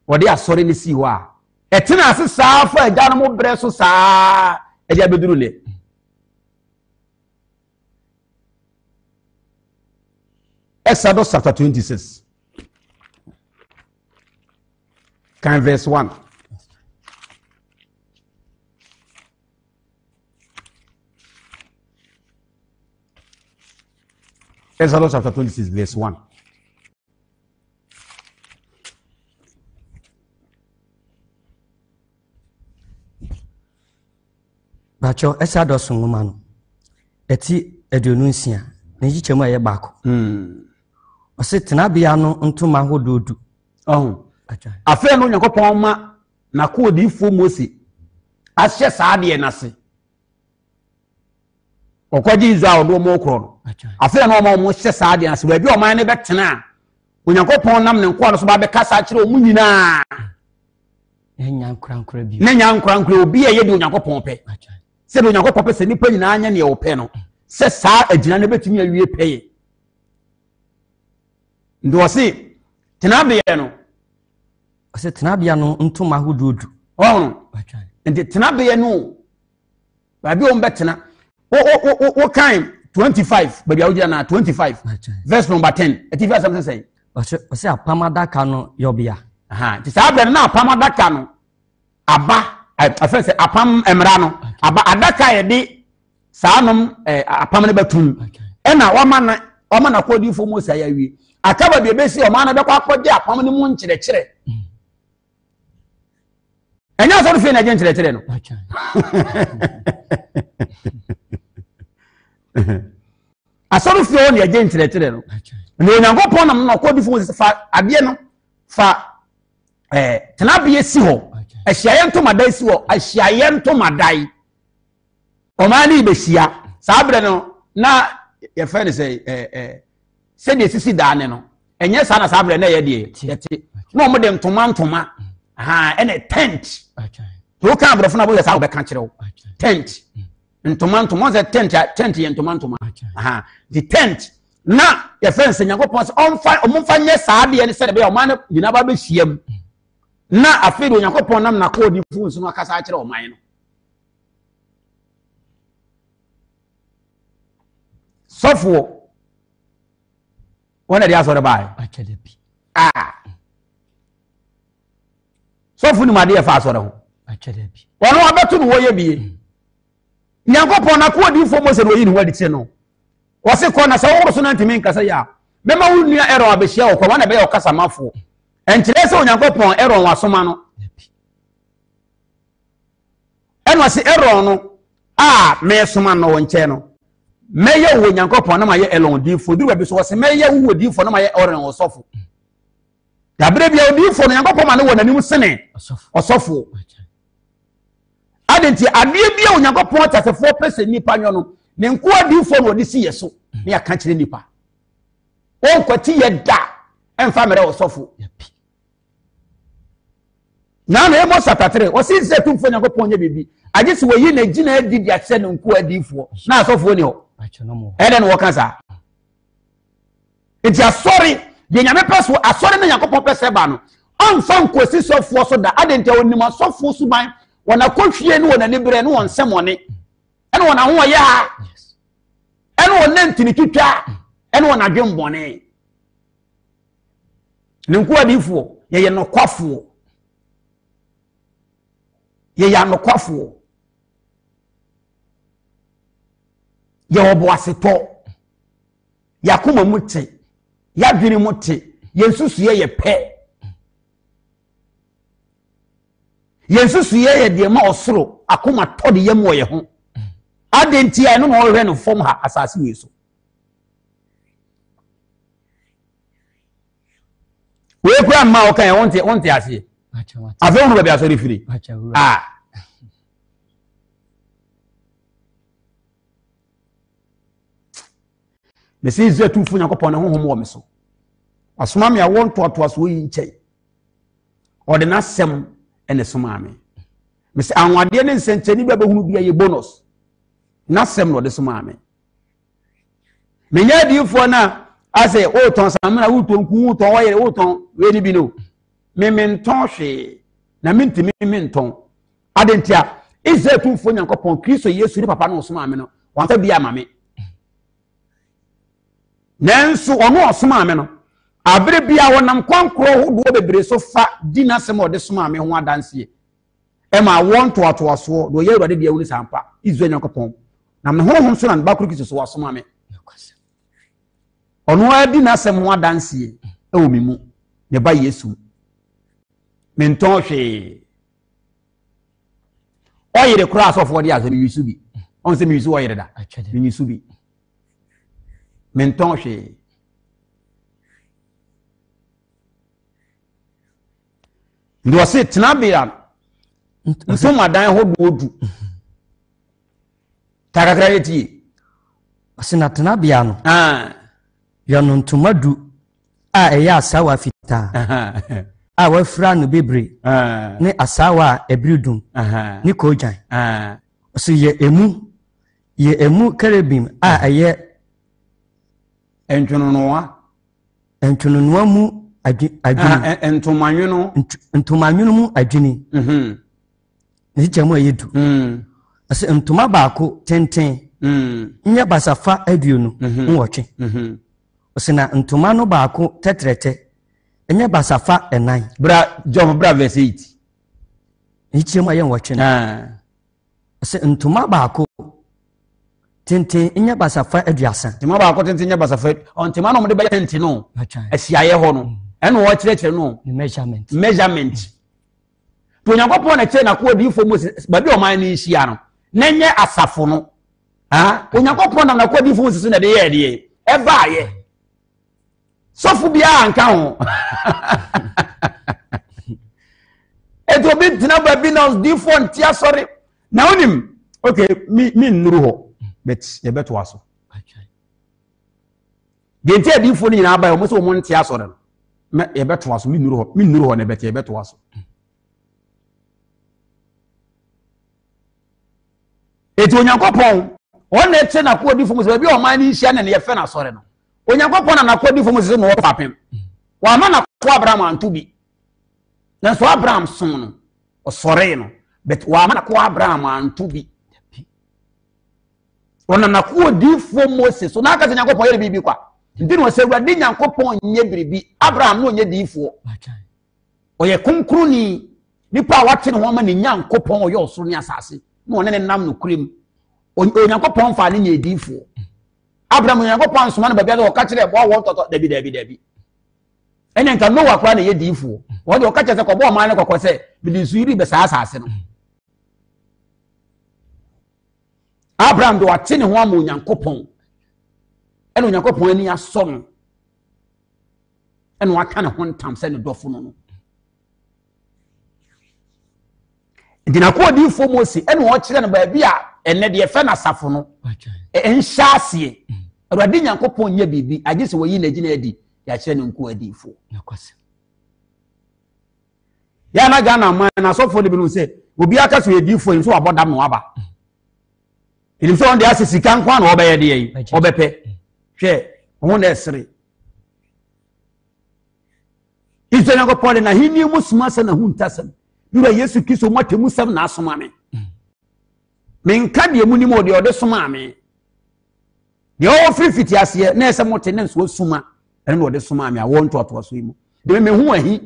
wode asore ni si ho a etena ase saa fa agya no mo bre so saa edia beduru le Exodus chapter 26 can verse 1 Exodus chapter 26 verse 1 Bacho Exodus ngoma no eti edonunsia na yichemu aye baako ose tenabia no ntoma hododu afa no Yakobon ma na ko odifo Mose ahye saade na se okwaji Israel do mo kro no afa no mo hye saade na se ba bi o man ne betena Yakobon nam ne nko no so ba be kasa kire o mu nyina nya nkurankura bi na nya nkurankura obi ye de Yakobon pe se do Yakobon pe se nipa nyina anya ne o pe no se saa agina ne betumi awie peye ndo se tenabia no ose tenabia no ntoma hododu nti tenabia no ba bi o mbetena o kan 25 ba bia ujira na 25 verse number 10 etifi asem say ose apamadaka no yobia ti saa bia na apamadaka no aba afa se apam emra no aba adaka ye de saanom apam ne batum ena wama na kodifo Mose ayawie akaba bi besi o ma na bekwa akogye apam ne mu nkyerɛkyerɛ enya so fe na je nkyerɛkyerɛ no asɔre fe o na je nkyerɛkyerɛ no na Onyankopɔn nam na kodifo Mose fa ade no fa tenabie si ho ahyiaye ntomadai si ho ahyiaye ntomadai omani behia sabre no na ye fe ne say se de sisi daane no enye sa na sabre na ye de yete no mo de ntoma ene tent to ka abrofo na bo ye sa be ka kire wo tent ntoma ze tent ye ntoma the tent na ye fe nse Yakobon se omfa nye saade ne se de be o man nyina ba be hyiam na afedo Yakobon nam na ko di fu nso no akasa kire o man no sofo wona dia so de bai akelebi sofo ni made e fa so de ho akelebi wono abeto no woye bie Yakobon na ko di fo Mose no yi ni wadi tie no wase ko na sa wo so na ntimi nkasa ya mema wo nua error abehia wo kwa wana be ya okasa mafo enkyere se onyankopon error wasoma no eno ase error no me soma no wonche no meye wo onyankopon na maye elon difo duru bi so wase meye wo difo na maye oren osofo dabre bia odifo no onyankopon ma ne wo nanim sene osofo adenti ade bia onyankopon tasefo pese nipa nyo no ne nko adifo no de si yeso ne aka kire nipa on kwati ye da emfa mere osofo na na emo satatre o si se tumfo onyankopon nya bibi agye se woyi na gina adi dia se ne nko adifo na asofo ni ho eden wo kansa enti asori de nyame peso asori na yakopon pese ba no onfa nkosi sofo so da adenti onim asofo suban wona kohwie ne wona nibre ne won semone ene wona ho ye ha ene wona ntini twitwa ene wona dwembone ne nko adifo ye no kwafo ye ya no kwafo ye obo aseto yakoma muti ya dwene muti yensusu ye pe yensusu ye de ma osoro akoma tode ye mo ye ho adenti ai no no hwe no fom ha asase we so we kwa ma o kan wonte ase afa no ba asori firi Mesi izu etumfu Nyankopon ne honhom wo me so. Asoma me awon to aso yi nkyai. Ode na sem ene soma me. Mesi anwade ne nsenkyeni ba behunu bia ye bonus. Na sem no de soma me. Menya diifo na ase o ton samna wo ton ku ton wo yere wo ton we ni bi no. Me menton hwe na mentimi menton. Adentia izu etumfu Nyankopon Kristo Yesu ni papa no soma me no. Wanta bia ma me. Nanso ono osoma me no abere bia wonam kwankro hodo bebre so fa dinasem ode soma me ho adanse e ma won to aso do ye urade bia woni sampa izu Nyankopon na me honhom so na bakuru kiso so wasoma me ono adinasem ho adanse e o mimu ne ba Yesu menton hwe oyere cross of what ya so Yesu bi on se Yesu oyere da Yesu bi menton hwe ndo se tenabia nso madan hododu takakradeti osina tenabia no yono ntomadu a eya asawa fita a wafra no bebre ne asawa ebridum ne kojan osi ye emu kerubim a eye entwunowa mu adwini entomanwuno mu adwini ne chamo yedu ase entoma baako tenten nya basafa aduonu nwotwe osina entoma no baako tetrete nya basafa enan John verse 8 ne chamo aye nwotwe ase entoma baako tenten nya basafa aduasa ntoma baako tenten nya basafa ontema no mo de be tenten no asiaye ho no ene wo kyerɛkyerɛ no measurement to Nyankopon na kyerɛ na ko odifo Moses ba bi o man ni hia no na nye asafo no Onyankopon na ko odifo Moses na de ye de e ba ye sofu bia anka ho eto bi tina ba bi na odifo ntia sorry na onim okay mi nnuru ho bet ye beto aso de ntia odifo ni na ba yo mo so mo ntia sorry no me ye beto aso mi nnuru ho na bet ye beto aso eto Onyankopon on na eche na ko odifo Moses ba bi o man ni hia na ye fe na sorry no Onyankopon na ko odifo Moses no wo papem wa ma na ko Abraham antubi na so Abraham son no o sorry no bet wa ma na ko Abraham antubi ona na ko odifo Moses so na aka se Nyankopon yere bibi kwa ndin wo se Awurade Nyankopon nye biribi Abraham no nye difo o ye kunkruni nipa wate no ma ne Nyankopon o ye osoro ne asase no ne nam no kurem Onyankopon fa ne nye difo Abraham Yankopon soma no babia o ka kire bo wo toto dabi ene nka no wakra na ye diifo wo de o ka kire se ko bo man ne kokko se bi di suiri be saa saase no Abraham do ate ne ho amu Yankopon ene Yankopon ani aso no ene waka ne ho ntam se ne dofo no dina ko diifo Mose ene wo kire ne babia ene de fe na safo no enhyase Awurade Nyankopɔn nya bibi agye se woyi na gina adi ya kire ne nko adifo nakwase ya na Ghana man na sofo de bi no se obi aka so adifo nso abodam no aba ilim so on de asisi kan kwa na obeye de yi obepe hwe ho na esere Iso Nyankopɔn na hini musuma se na huntasem bira Yesu Kristo matemu sam na asoma me menka de mu ni mo de ode soma me de o free fiti ase na ese mote ne nso suma ene no de soma me a won to so imu de me hu ahi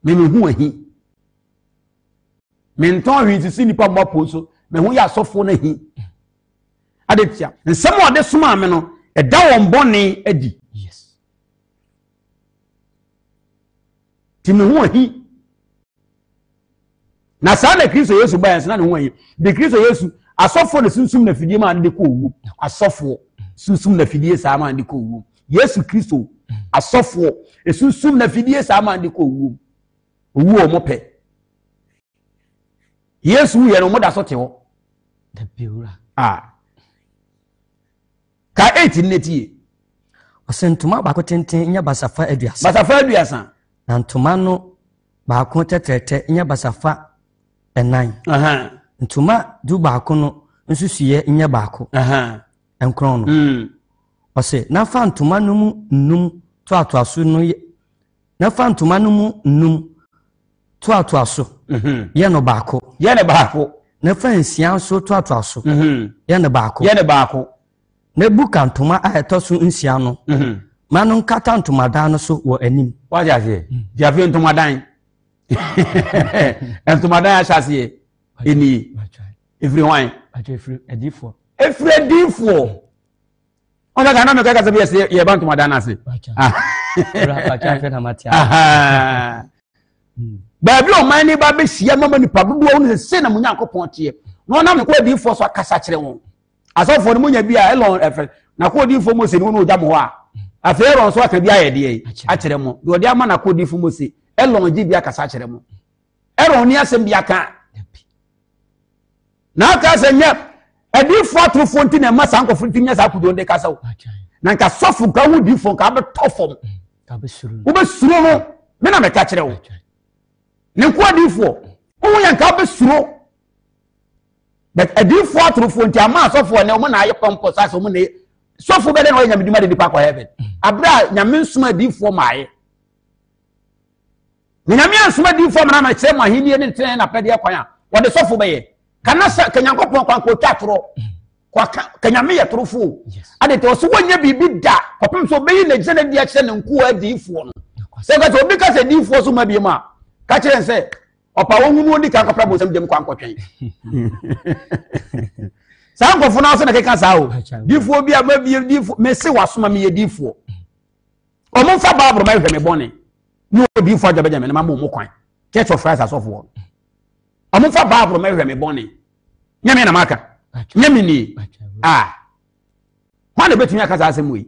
me hu ahi me nton hwi sisi nipa mbapo so me hu ya sofo na hi adetia nsem o de soma me no e da won bone adi yes ti me hu ahi na sa na Kristo Yesu ba yansa na ne hu ahi de Kristo Yesu asofo ne sunsum na fidie ma ande ko owu asofo sunsum na fidie sa ma ande ko owu Yesu Kristo asofo sunsum na fidie sa ma ande ko owu o mo pe Yesu ye no mo da so te ho da biura ka 8 netie osentuma ba ko tenten nya basafa aduasa na ntuma no ba ko tetete nya basafa enan ntuma du baako no nsusuye nya baako enkron no ose na fa ntuma no mu num to atoaso no na fa ntuma no mu num to atoaso ye no baako na fa nsia so to atoaso ye no baako na buka ntuma ahetoso nsia no manu nkata ntuma dan no so wo anim waja je jafe ntuma dan ntuma dan asase eni everyone every edifo ona kana me kaka sabi ye bantu madana se ba bi o man ni ba be hia mama ni padodo won se na Nyankopɔn tie no na me ko edifo so akasa kire won asofo ni munya bia elon efe na ko edifo mo se ni won o jamo ho a afa elon so aka bia ye de akire mo de odi ama na ko edifo mo se elon ji bia akasa kire mo elon ni asem bia ka na ka se nya edifo atrofo nti na masa ankofo nti nya sa kudo de kasa wo na nka sofu ka hu difo ka be tofom ka be suru wo be suru no me na me ka kire wo ne ko difo wo ya nka be suru but edifo atrofo nti ama sofu ne wo na aye pompo sa so mo ne sofu be de no nya medima de dipa kwa heaven abra nya me nsuma edifo maaye nya me nsuma edifo na ma kire mo ahini ne tene na pede kwan a wo de sofu be ye kanasa Nyankopɔn kwan ko twatoro kwa kanyame ye torofo ade te so wonya bibi da kopem so beyi na gye na dia kye ne nko adifo no se ka to bi ka se difo so ma bi ma ka kire nse opa wonhunu odi ka kopra bo sam dem kwan kotwen sa nkofo na so na keka sa o difo bi a ma bi difo me se wasoma me ye difo o mo fa babro ma hwe me bone no difo ajabeja me na ma mo kwan church of Christ asofo amufa babro ma hwe me bone nyame na maka nyame ni ma na betumi aka za asem wi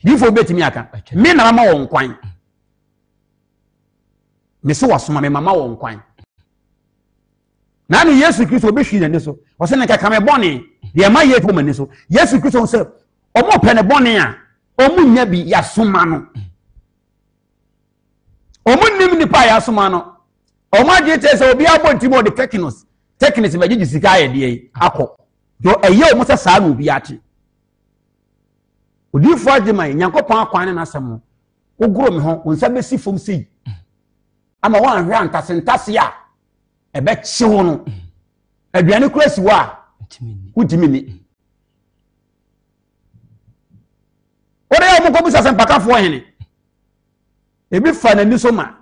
difo betumi aka me na mama won kwan me so wasoma me mama won kwan na no Yesu Kristo obehwi ne so o se ne kaka me bone de ma ye to mani so Yesu Kristo se o mo pe ne bone a o mu nya bi ya soma no o mu nim ni pa ya soma no o ma je te se obi abonti de technics ma gigi sika ye de akọ do eye o mo se saa no obi ate odifo agema Nyankopɔn akwan na asem ogoro me ho onsa besi fom sei ama wan hwe antasentase a ebe kyewo no aduane kurasi wa utimini ore ya mo ko bisa se mpakafo hene ebi fa na ni so ma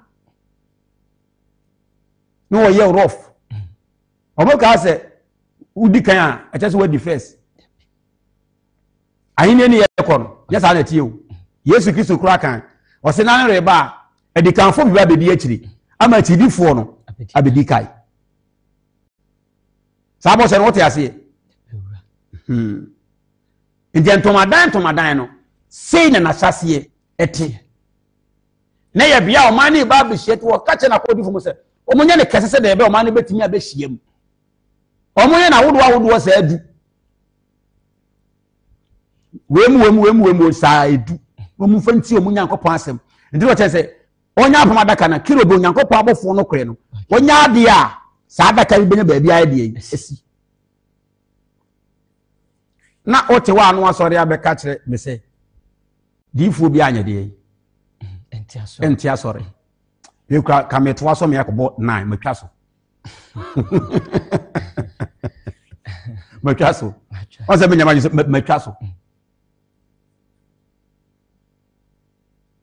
no wo ye rough omo ka se udi kan a eche se we defense ahine ne yɛkɔ no nyɛ saa na tie o Yesu Kristo kura kan ɔse nan reba edi kanfo bi ba bedi akyiri ama tidifoɔ no abedi kai saa bɔ sɛ no wote ase nti ntomadan no sei na nahyɛseɛ ɛte na yɛ bia ɔman ne ba bɛhyia te wɔ ka kyɛ na kɔdifo mu sɛ ɔmonyɛ ne kɛse sɛ dɛbɛ ɔman ne bɛtumi abɛhyia mu ɔmonyɛ na wodoɔ saa adu wemu saa edu ɔmu fa nti ɔmu Nyankopɔn asɛm nti wɔkyɛ sɛ ɔnya apam adaka na kiro bo Nyankopɔn abɔfoɔ no korɛ no ɔnya ade a saa adaka bi benya baabi ayɛ deɛ esi na ote wa anu asɔre abɛka kyerɛ me sɛ diifuo bi anya deɛ enti asɔre yekura kametwa so me yakɔbɔ 9 matwa so matwa so ɔsɛ me nyama matwa so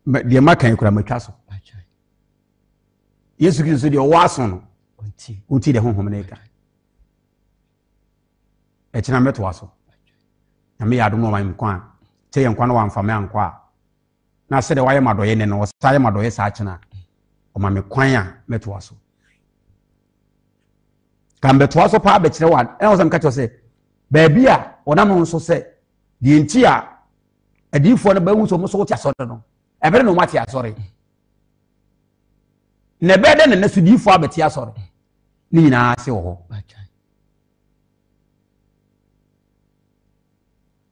deɛ maka yekura matwa so Yesu Kristo deɛ ɔwɔ aso no ɔti de honhom ne ka ɛkyena mɛtoa so na me yado no ɔman nkwa te yɛ nkwa no wamfa me ankwa na sɛ de wayɛ madɔyɛ ne no ɔsa yɛ madɔyɛ saa kyena ɔma me kwan a mɛtoa so kan bɛtoa so paa bɛkyerɛ wa ɛna ɔsɛm ka kyerɛ sɛ baabi a ɔnam no nso sɛ deɛ nti a adiifoɔ no bɛhu sɛ ɔmo so wote asɔre no ɛbɛrɛ na ɔmo ate asɔre na ɛbɛyɛ dɛ na so diifoɔ abɛte asɔre ne nyinaa ase wɔ hɔ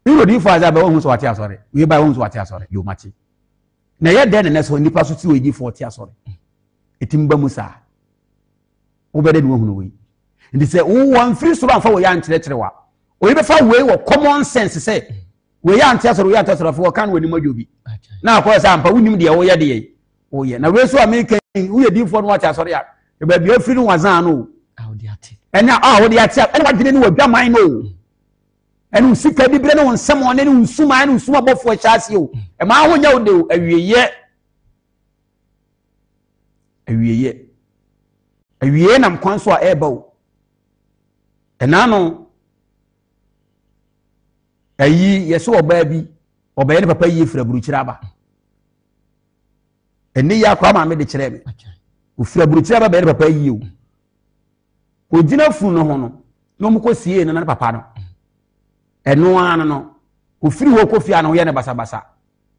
Iro di fa za ba wo so wate asore. We ba wo so wate asore. Yo mate. Na ye de ne so nipa so ti we di 40 asore. Etimba musa. Wo be de wo hunu we. Ndi se wo wan free so anfa wo ya nkyerɛkyerɛ wa. O be fa we wo common sense say we ya ante asore we ante asore fo kan we ni majobi. Na akɔ sa ampa wonim de wo ye de ye. Wo ye. Na we so America wo ye di fo no wate asore ya. E ba bi afiri no wazan no. Wo di ate. Ɛna wo di ate. Ɛna wa dine ni wo dwaman no. Enu sika bibire no nsɛm one ne nsuma ne nsuma bɔfo akyase o e ma ho nya wo de awieye nam kwan so a eba o ɛna no ayi yeso oba bi oba ne papa yi fira burukyira aba eni ya kwa ma me de kyerɛ me o fira burukyira aba ne papa yi o ogina funu no ho no mo kɔ sie no na papa no eno ano no ofiri wo kofia no ye ne basa basa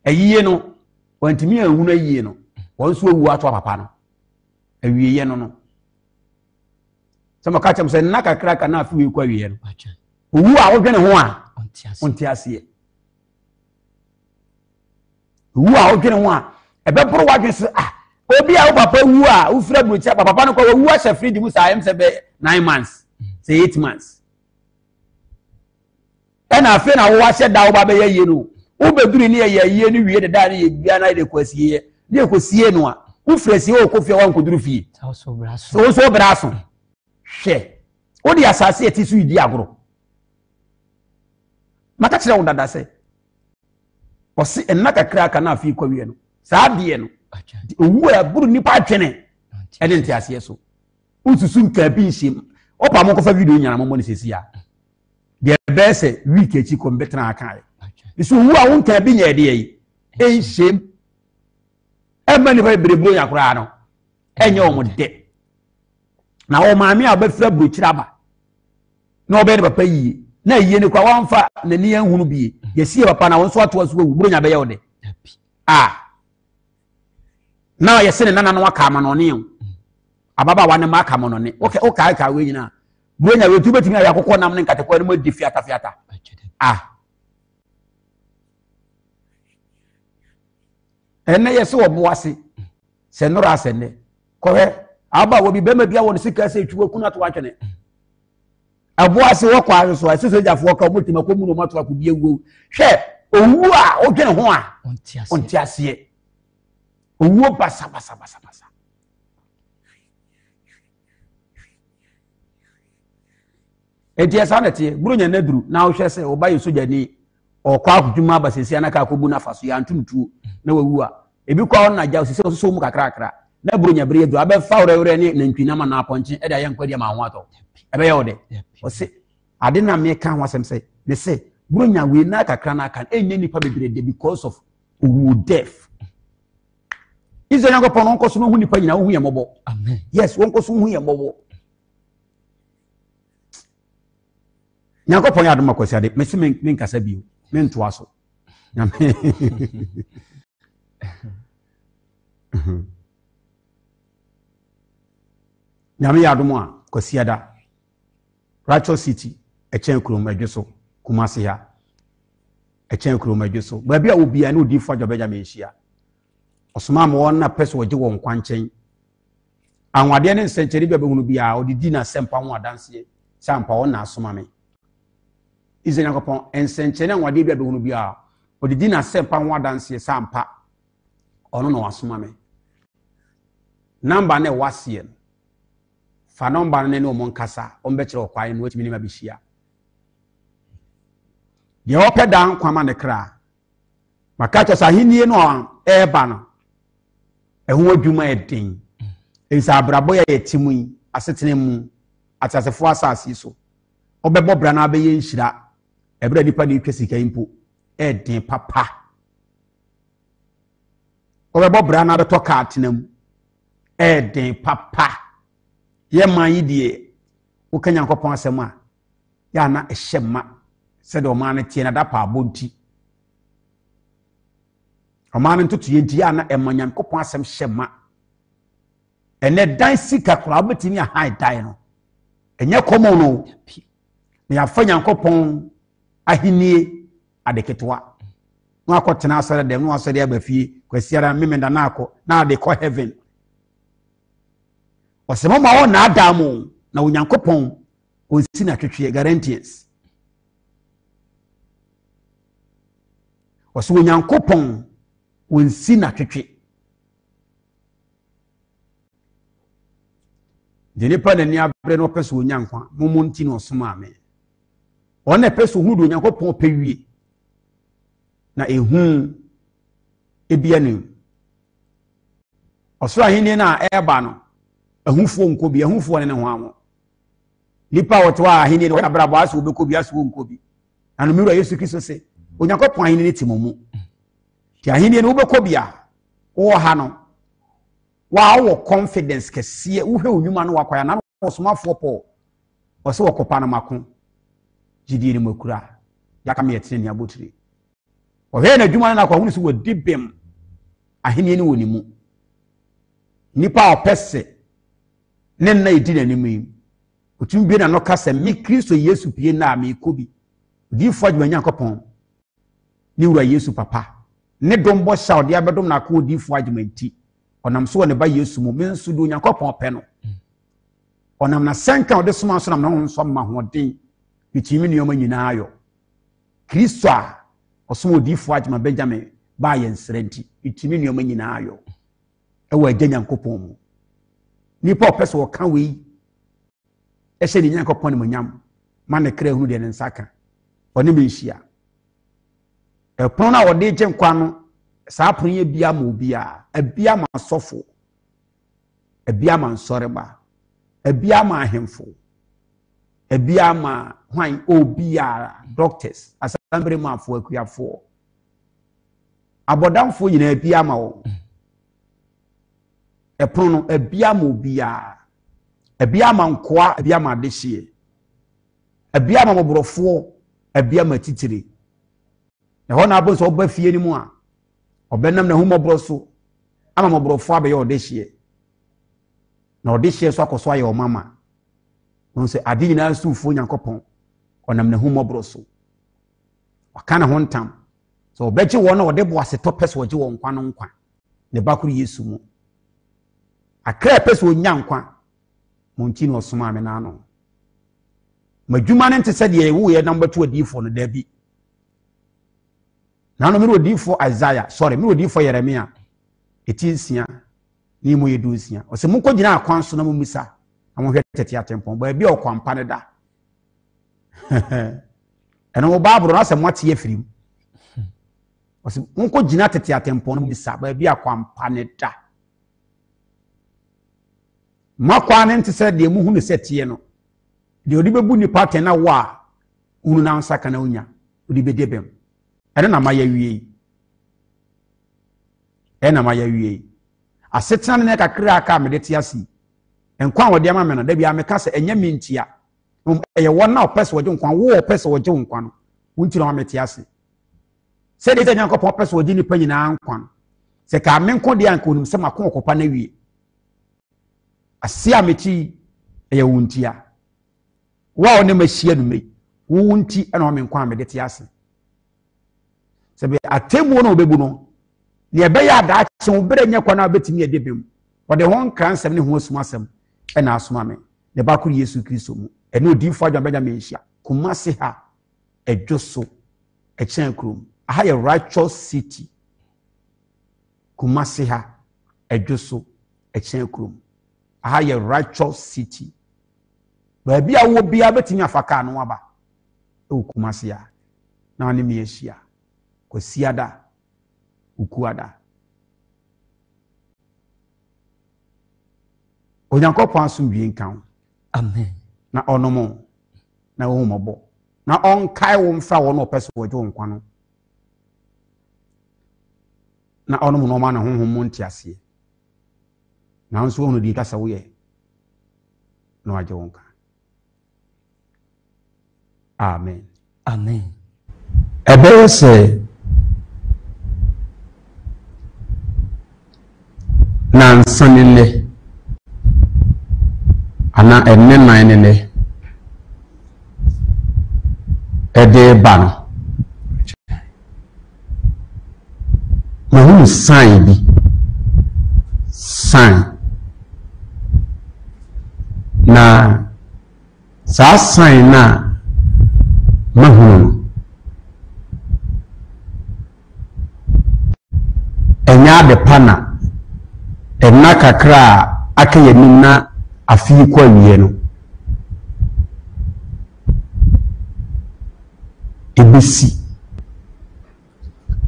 ayiye no wantimi ahunu ayiye no wonso awu ato papa no awiye no sama ka chem se na kakra ka na afi we kwa awiye no owu a wodwene ho a onti ase owu a wodwene ho a ebe poro wadwe so obi a wo papa wu a wo fira buruchi papa no kwa wu a hye fridi mu sa ayem se be 9 months say 8 months ɛna afi na wo wahyɛ da wo ba bɛyɛ yie no wo beduru ne yɛ yie no wie de da ne yɛ bia na de kwasie ne kwasie no a wo frɛsie wo kofia wa nkoduru fie so braso hwɛ wo de asase eti so idi agoro maka kyerɛ wo dada sɛ ɔse ɛna kakra aka na afi kwawie no saa deɛ no owu a buru nipa atwene ɛde nte aseɛ so ususu nka bi nhyem opa mo kofa video nyana mo ne sesi a de bese week echi ko mbetena akan isu wu a wonka bi nya de yi enhyem ema ni ba berebro nya kora no enye o mo de na o maami a ba fira brochira ba na o be de papa yi na yiye ni kwa wamfa na ni ehunu bi yesie papa na wonso ato aso wu bro nya be ye o de na yese ne nana no aka ma no ne ababa wa ne ma aka ma no ne o ka we nyina Bronya we tuba timi ayakokɔ nam ne nkatekɔ ne mo di fiata ene yesi wo boase se noro asene kɔhɛ aba wo bi bema bia wo sika se twa kuna to atwene aboase wo kwa so asese jafo ka mo tima ko mu no mato akobie wo hwɛ owu a odwene ho a onti ase owu basa etiasa na tie burunya na duru na wo hwɛ sɛ oba yeso jani okwa akudwuma abasesi anaka akobu na faso ya ntumtuo na wawu a ebi kwa on na ja osisi oso mu kakra na burunya bere edu abefa worewore ne nantwina ma na aponche e da ye nkwadi ma ho ato ebe ye ode o se ade na me ka ho asem se me se bronya we na kakra na kan enye nipa bebrede because of death. Izo Nyankopon onko so no hu nipa nyina hu ye mobo. Amen. Yes, onko so hu ye mobo. Nyankopon ya adom akwasi ade, me se me nkasa bio, me ntoa so. Nyame ya adom a kwasi ada. Rachel City, echen kurom adweso, Kumasi ha. Echen kurom adweso. Ba bia obi a na odi fo adwobeja me nhia. Osoma mo na pese woje won kwanchen. Anwade ne nsencheri bia behunu bia odidi na sempa ho adanse. Sampa won na asoma me. Ize Nyankopon ensencheri anwade bia behunu bia odidi na sempa ho adanse sampa ono no asoma me. Number ne wasie. Fa number ne no monkasa ombekire okwae no wetimi ni mabihia. Ye opedan kwama ne kra. Makacha sahinie no eba no. Ehu adwuma eden. Ensa abrabo ya yetimu yi asetene mu atasefo asase so. Obebo bra na abeye nhira. Ebra dipa de twesika impo eden papa. Obebo bra na beto ka atenam eden papa. Ye man yi die wo ka Nyankopon asem a ya na ehyema se de o man na tie na da pa abonti. O man ntutu ye nti ya na ema Nyankopon asem hyema. Ene dan sika kura obetini a high dan no. Enye komo no. Na ya fa Nyankopon ahinie adeketwa. No akotena asere dem no asere abafie kwasiara memenda na akọ na de ko heaven. Osemo ma wo na adamu na Onyankopon onsi na twetwe guarantees. Oso Onyankopon onsi na twetwe. Dene pa na ni abre no peso Onyankwa momonti no osoma ame. Ona peso hu do Onyankopon pewie. Na ehu ebia ni. Oso ahini na eba no ahufo nkobi ahufo ne ho amo lipa woto ahini ne abrabo aso obekobi aso nkobi anu miru Yesu Kristo se Onyankopon ahini ne timomu ti ahini ne obekobi a wo ha no wa wo confidence kese wo hwe onwuma no wakwaya na osomafo po ose wokopa na mako jidie ne makura yaka me yetene ne abotire o hwe na dwuma na kwa hunu so wodibem ahini ne wonimu nipa opese nenna edi na nimu otum bi na no kasa mi Kristo Yesu pie na me kobi di fodwa Nyankopon ni wura Yesu papa ne dombo sha de abedom na ko di fodwa nti onam so ne ba Yesu mu me nso do Nyankopon pe no onam na senka ode soma so na no nso ma hoden bitimi ne yoma nyina ayo Kristo a osomo di fodwa Benjamin ba ye nsrenti bitimi ne yoma nyina ayo ewa agya Nyankopon mu nipa opese wo kan we ehye ni Nyankopon ne monyam ma ne kra hunu de ne nsaka one be nhia epon na wo de gye nkwa no saa pon ye bia ma obia abia ma sofo abia ma nsoreba abia ma ahemfo abia ma hwan obia doctors asambre ma afo akuafo abodamfo nyina abia ma wo eprono ebia ma obia ebia ma nkoa ebia ma dehye ebia ma moborofo ebia ma titire na ho na abo so oba fie ni mu a obenam na humobro so ama moborofo abeya odehye na odehye so akoso aye o mama no se adi nyina sufo Nyankopon onam na humobro so wakana ho ntam so obeje wo na ode bo ase topes woje wo nkwa no nkwa ne bakuru Yesu mu akra pese onyankwa monti no osoma me na no madwuma ne ntese de wo ye number 2 adifo no da bi na no me odifo Isaiah me odifo Yeremia etinsia ni mo yedunsia o se monko gina akwan so na mo misa na mo hwe tete atempon ba bi okwampa ne da eno mo babro na se mote ye firim o se monko gina tete atempon no misa ba bi akwampa ne da makwa ne ntese de mu hunu setie no de odi bebu ni pattern na wa hunu na nsaka na onya odi be debem ene na ma ya wie ena ma ya wie asetena ne kakra aka me de te ase enkwa wode ama me no da bia me ka se enya me ntia eye wona opese wode nkwa wo opese wode nkwa no wonti no ma te ase se de tanya kopon opese wode ni panyina nkwa no se ka me nko de anka onim se makon okopa na wie asia mechi eye wontia wa one mahia no me wonti ena me nkwa me de te ase se be atemu no obebu no ne be ya da ache obere nya kwa na betimi edebem wode hon kransem ne ho asumasem ena asoma me ne ba kuru Yesu Kristo mu ene odifo adwa beja me hia Kumasi ha edwoso echen krom aha ye righteous city Kumasi ha edwoso echen krom aha ye righteous city ba bia wo bia betimi afaka no aba e Kumasi ha na ne me hia kwasiada ukuada Onyankopon asomdwe nkan amen na onomo na wo mobo na onkai wo mfa wo no pese wo jo nkwa no na onomo no ma na honhom ntiase na nso wono di kasa wo ye na waje wonka amen amen ebe se na nsanile ana enne nanene ede ba no ma hu sign bi sign na sa sign na ma hu enya de pana enna kakra akayenim na afi kwa wie no ebisi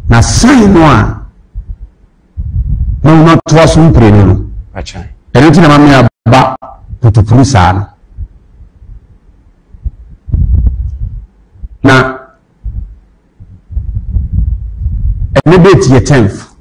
na sign no a no to aso mpre no acha ene ti na ma me aba putupuru saa no na ene beti ye 10th